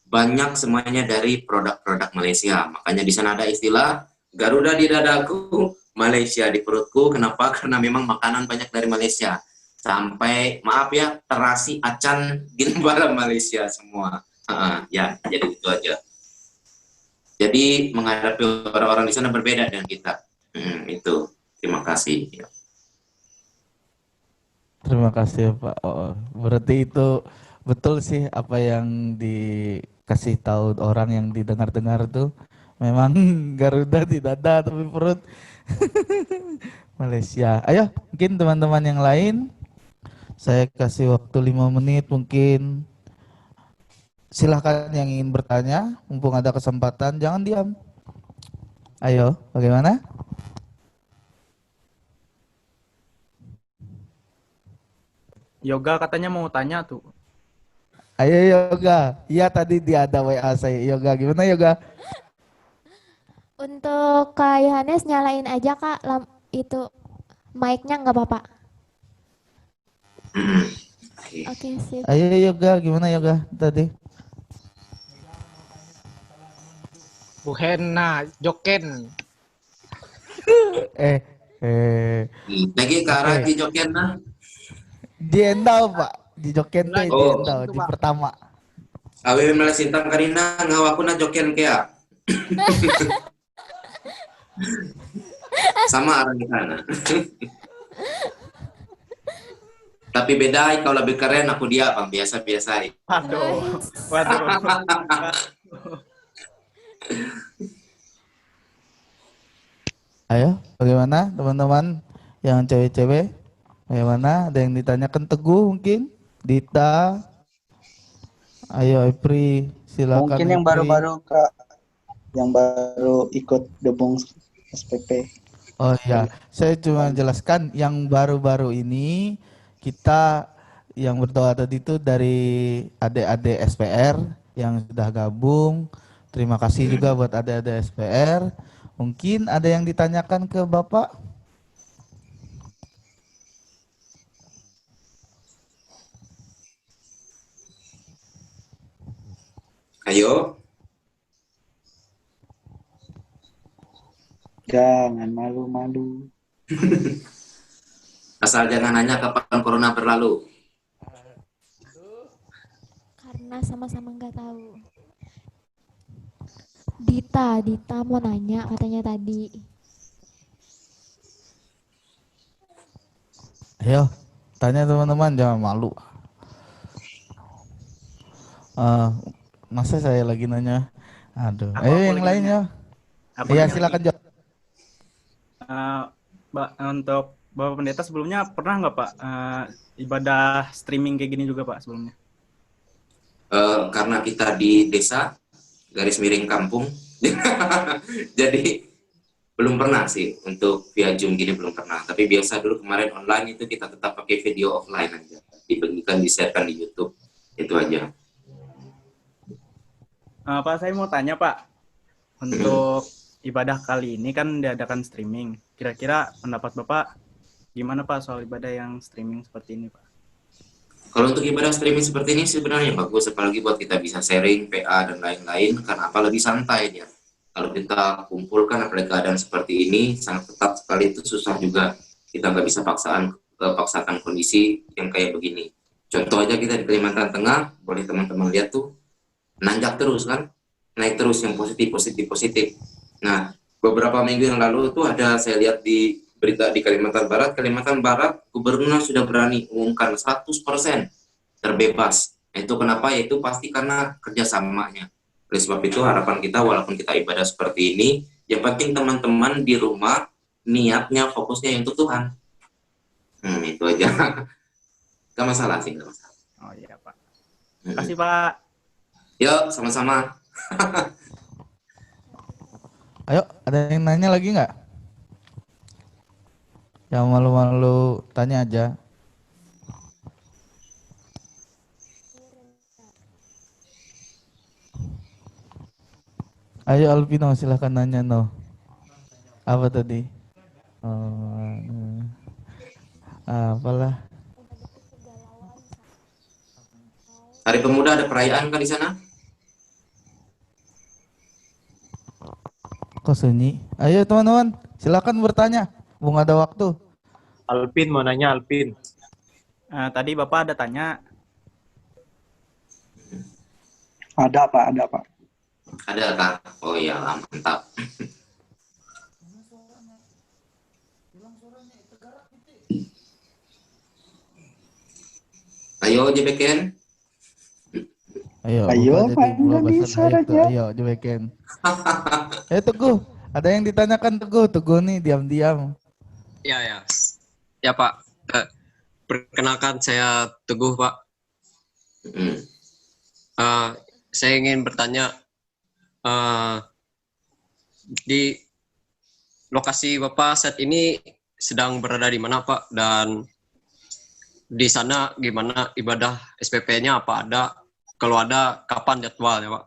banyak semuanya dari produk-produk Malaysia. Makanya di sana ada istilah, Garuda di dadaku, Malaysia di perutku. Kenapa? Karena memang makanan banyak dari Malaysia. Sampai, maaf ya, terasi, acan, ginbala Malaysia semua. Ya, jadi itu aja. Jadi menghadapi orang-orang di sana berbeda dengan kita. Itu. Terima kasih. Terima kasih, Pak. Oh, berarti itu betul sih apa yang dikasih tahu orang yang didengar-dengar tuh. Memang Garuda di dada tapi perut Malaysia. Ayo, mungkin teman-teman yang lain, saya kasih waktu 5 menit mungkin. Silahkan yang ingin bertanya, mumpung ada kesempatan, jangan diam. Ayo, bagaimana? Yoga katanya mau tanya tuh. Ayo Yoga. Iya tadi dia ada WA saya. Yoga, gimana Yoga? Untuk Kak Yohanes nyalain aja Kak itu mic-nya nggak apa-apa. Oke, sip. Ayo Yoga, gimana Yoga tadi? Bu Hena, Joken. Lagi ke arah di Joken nah. Di Endau Pak, di Joken teh di Endau, di pertama. Awewe malah sintang karina ngawakuna Joken kea. Sama arah di sana. Tapi beda, kau lebih keren, aku dia bang biasa-biasa. Waduh. Ayo, bagaimana teman-teman yang cewek-cewek? Bagaimana? Ada yang ditanyakan Teguh mungkin? Dita? Ayo Ipri, silakan. Mungkin yang Ipri. baru-baru Kak, yang baru ikut gabung SPP. Oh iya, saya cuma jelaskan yang baru-baru ini kita yang berdoa tadi itu dari adik-adik SPR yang sudah gabung. Terima kasih juga buat adik-adik SPR. Mungkin ada yang ditanyakan ke Bapak? Ayo. Jangan malu-malu. Asal jangan nanya kapan corona berlalu. Karena sama-sama nggak tahu. Dita mau nanya katanya tadi. Ayo, tanya teman-teman, jangan malu. Masa saya lagi nanya? Aduh, Aku ayo yang lagi lainnya. Aku Iya, nanya silakan lagi. jawab. Untuk Bapak Pendeta sebelumnya pernah nggak Pak ibadah streaming kayak gini juga Pak sebelumnya? Karena kita di desa garis miring kampung, jadi belum pernah sih untuk via Zoom gini belum pernah. Tapi biasa dulu kemarin online itu kita tetap pakai video offline aja, dibagikan, di-sharekan di YouTube, itu aja. Pak, saya mau tanya Pak, untuk ibadah kali ini kan diadakan streaming. Kira-kira pendapat Bapak gimana Pak soal ibadah yang streaming seperti ini Pak? Kalau untuk ibadah streaming seperti ini sebenarnya bagus, apalagi buat kita bisa sharing, PA, dan lain-lain, karena apa lebih santai dia. Kalau kita kumpulkan apalagi keadaan seperti ini, sangat ketat sekali, itu susah juga. Kita nggak bisa paksakan kondisi yang kayak begini. Contoh aja kita di Kalimantan Tengah, boleh teman-teman lihat tuh, nanjak terus kan, naik terus yang positif. Nah, beberapa minggu yang lalu itu ada saya lihat di berita di Kalimantan Barat, gubernur sudah berani umumkan 100% terbebas. Itu kenapa? Itu pasti karena kerjasamanya. Oleh sebab itu harapan kita walaupun kita ibadah seperti ini, yang penting teman-teman di rumah niatnya fokusnya untuk Tuhan. Itu aja. Gak masalah sih, gak masalah. Oh iya Pak. Terima kasih Pak. Yuk, sama-sama. Ayo, ada yang nanya lagi nggak? Yang malu-malu tanya aja. Ayo Alvino, silahkan nanya no. Apa tadi? Apalah. Hari Pemuda ada perayaan kan di sana? Kok sunyi? Ayo teman-teman, silakan bertanya. Bung ada waktu. Alpin mau nanya Alpin. Tadi Bapak ada tanya. Ada Pak. Ada Kak. Oh iya, mantap. Ayo JBKN. Ayo panjang di suaranya. Ayo JBKN. Teguh, ada yang ditanyakan Teguh nih diam-diam. Ya Pak. Perkenalkan saya Teguh Pak. saya ingin bertanya, di lokasi Bapak saat ini sedang berada di mana, Pak? Dan di sana gimana ibadah SPP-nya, apa ada? Kalau ada, kapan jadwalnya, Pak?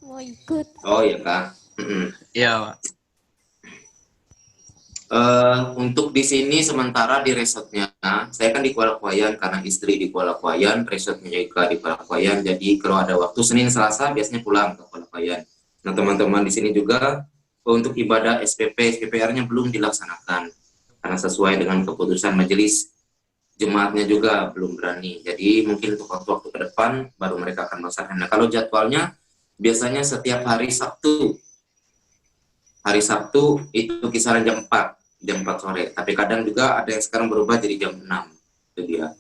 Mau ikut. Oh iya Kak. Iya, Pak. Untuk di sini sementara di resortnya, saya kan di Kuala Kuayan karena istri di Kuala Kuayan, resortnya juga di Kuala Kuayan. Jadi kalau ada waktu Senin Selasa biasanya pulang ke Kuala Kuayan. Nah teman-teman di sini juga untuk ibadah SPP-nya belum dilaksanakan karena sesuai dengan keputusan majelis jemaatnya juga belum berani. Jadi mungkin untuk waktu-waktu ke depan baru mereka akan melaksanakan. Nah kalau jadwalnya biasanya setiap hari Sabtu. Hari Sabtu itu kisaran jam 4 sore. Tapi kadang juga ada yang sekarang berubah jadi jam 6. Itu dia.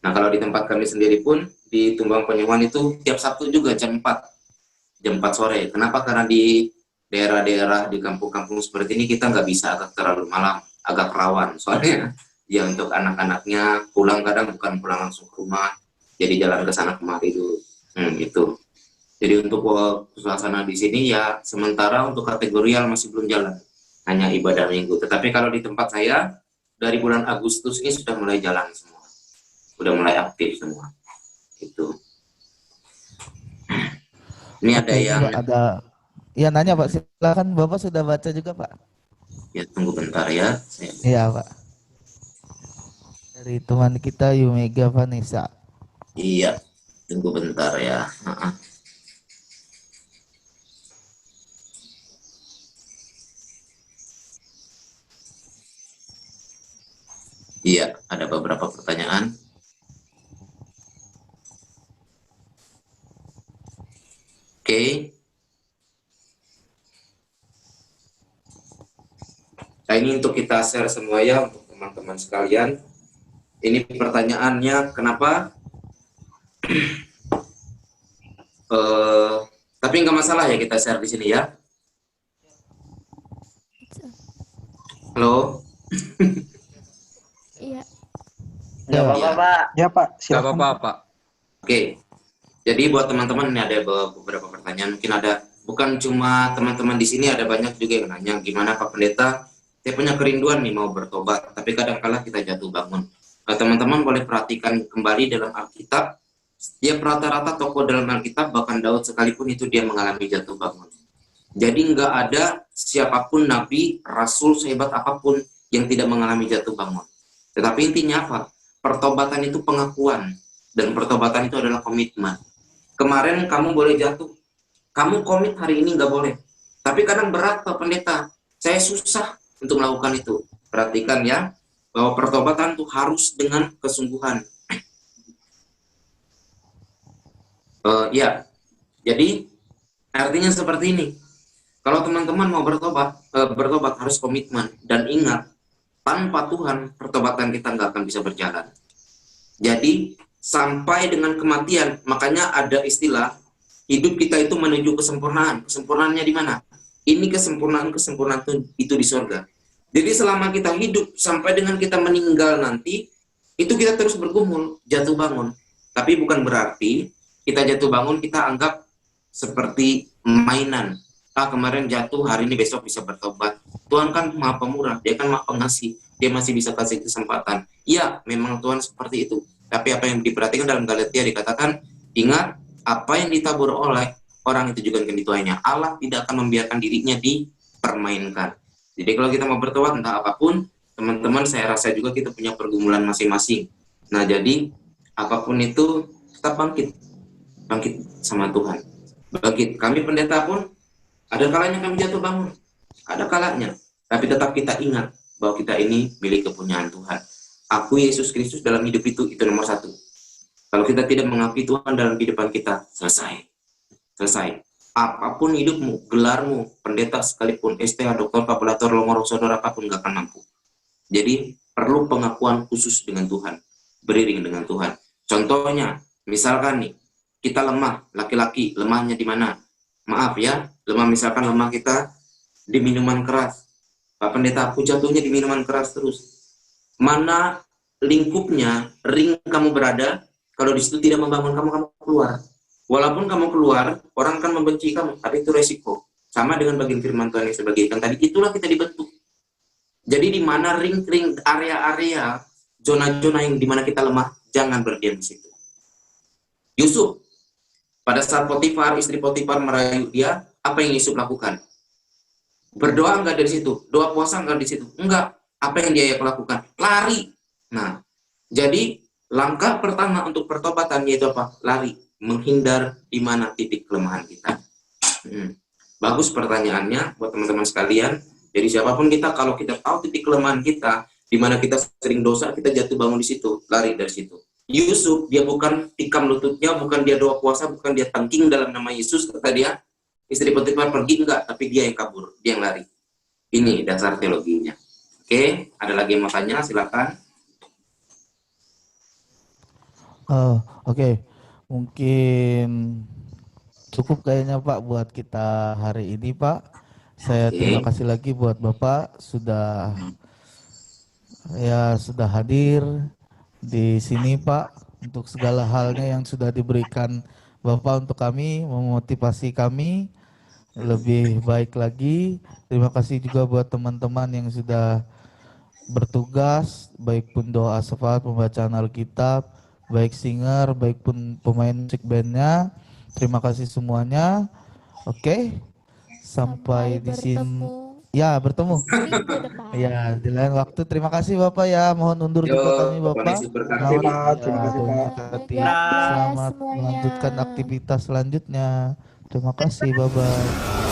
Nah kalau di tempat kami sendiri pun di Tumbang Penyuan itu tiap Sabtu juga jam 4 sore. Kenapa? Karena di daerah-daerah di kampung-kampung seperti ini kita nggak bisa agak terlalu malam, agak rawan. Soalnya ya untuk anak-anaknya pulang kadang bukan pulang langsung ke rumah, jadi jalan ke sana kemari dulu. Gitu. Jadi untuk suasana di sini ya sementara untuk kategorial masih belum jalan, hanya ibadah minggu. Tetapi kalau di tempat saya dari bulan Agustus ini sudah mulai jalan semua, sudah mulai aktif semua. Itu. Ini ada yang ya nanya Pak, silakan Bapak sudah baca juga Pak. Ya tunggu bentar ya. Iya Pak. Dari teman kita Yumega Vanessa. Iya, tunggu bentar ya. Iya, ada beberapa pertanyaan. Oke. Nah ini untuk kita share semua ya untuk teman-teman sekalian. Ini pertanyaannya kenapa? Tapi nggak masalah ya kita share di sini ya. Halo. Iya. Ya, Pak. Ya, Pak. Silakan. Pak. Oke. Jadi buat teman-teman ini ada beberapa pertanyaan. Mungkin ada, bukan cuma teman-teman di sini, ada banyak juga yang nanya, gimana Pak Pendeta? Saya punya kerinduan nih mau bertobat, tapi kadang-kala kita jatuh bangun. Teman-teman boleh perhatikan kembali dalam Alkitab. Setiap rata-rata tokoh dalam Alkitab, bahkan Daud sekalipun itu dia mengalami jatuh bangun. Jadi nggak ada siapapun nabi, rasul sehebat apapun yang tidak mengalami jatuh bangun. Tetapi intinya apa? Pertobatan itu pengakuan, dan pertobatan itu adalah komitmen. Kemarin kamu boleh jatuh, kamu komit hari ini nggak boleh. Tapi kadang berat Pak Pendeta, saya susah untuk melakukan itu. Perhatikan ya, bahwa pertobatan itu harus dengan kesungguhan. Ya, jadi artinya seperti ini. Kalau teman-teman mau bertobat harus komitmen. Dan ingat, tanpa Tuhan, pertobatan kita nggak akan bisa berjalan. Jadi, sampai dengan kematian, makanya ada istilah, hidup kita itu menuju kesempurnaan. Kesempurnaannya di mana? Ini kesempurnaan itu di surga. Jadi selama kita hidup, sampai dengan kita meninggal nanti, itu kita terus bergumul, jatuh bangun. Tapi bukan berarti kita jatuh bangun, kita anggap seperti mainan. Kemarin jatuh, hari ini besok bisa bertobat. Tuhan kan Maha Pemurah, Dia kan Maha Pengasih. Dia masih bisa kasih kesempatan. Iya, memang Tuhan seperti itu. Tapi apa yang diperhatikan dalam Galatia dikatakan, ingat, apa yang ditabur oleh orang itu juga akan dituainya. Allah tidak akan membiarkan dirinya dipermainkan. Jadi kalau kita mau bertobat entah apapun, teman-teman saya rasa juga kita punya pergumulan masing-masing. Nah jadi, apapun itu tetap bangkit sama Tuhan. Bangkit. Kami pendeta pun, ada kalanya kami jatuh bangun. Ada kalanya. Tapi tetap kita ingat bahwa kita ini milik kepunyaan Tuhan. Aku Yesus Kristus dalam hidup itu nomor 1. Kalau kita tidak mengakui Tuhan dalam kehidupan kita, selesai. Apapun hidupmu, gelarmu, pendeta sekalipun, STH, doktor, kapulator, longor, saudara, apapun gak akan mampu. Jadi perlu pengakuan khusus dengan Tuhan, beriring dengan Tuhan. Contohnya, misalkan nih, kita lemah, laki-laki, lemahnya di mana? Maaf ya, misalkan lemah kita di minuman keras. Pak Pendeta, aku jatuhnya di minuman keras terus. Mana lingkupnya, ring kamu berada, kalau di situ tidak membangun kamu keluar. Walaupun kamu keluar, orang akan membenci kamu, tapi itu resiko. Sama dengan bagian firman Tuhan yang saya bagikan tadi, itulah kita dibentuk. Jadi di mana ring-ring area-area, zona-zona yang di mana kita lemah, jangan berdiam di situ. Yusuf, pada saat Potifar, istri Potifar merayu dia, apa yang Yusuf lakukan? Berdoa enggak dari situ? Doa puasa enggak di situ? Enggak. Apa yang dia lakukan? Lari. Nah, jadi langkah pertama untuk pertobatan yaitu apa? Lari. Menghindar di mana titik kelemahan kita. Bagus pertanyaannya buat teman-teman sekalian. Jadi siapapun kita, kalau kita tahu titik kelemahan kita, di mana kita sering dosa, kita jatuh bangun di situ, lari dari situ. Yusuf, dia bukan tikam lututnya, bukan dia doa puasa, bukan dia tangking dalam nama Yesus, kata dia. Istri Potifar pergi enggak, tapi dia yang kabur, dia yang lari. Ini dasar teologinya. Oke, ada lagi yang mau tanya, silakan. Oke. Mungkin cukup kayaknya Pak buat kita hari ini Pak. Saya terima kasih lagi buat Bapak sudah hadir di sini Pak, untuk segala halnya yang sudah diberikan Bapak untuk kami, memotivasi kami lebih baik lagi. Terima kasih juga buat teman-teman yang sudah bertugas, baik pun doa syafaat, pembacaan Alkitab, baik singer, baik pun pemain musik bandnya. Terima kasih semuanya. Oke, sampai di sini. Ya, bertemu. Ya, di lain waktu. Terima kasih Bapak ya. Mohon undur juga kami Bapak. Selamat melanjutkan aktivitas selanjutnya. Terima kasih, bye-bye.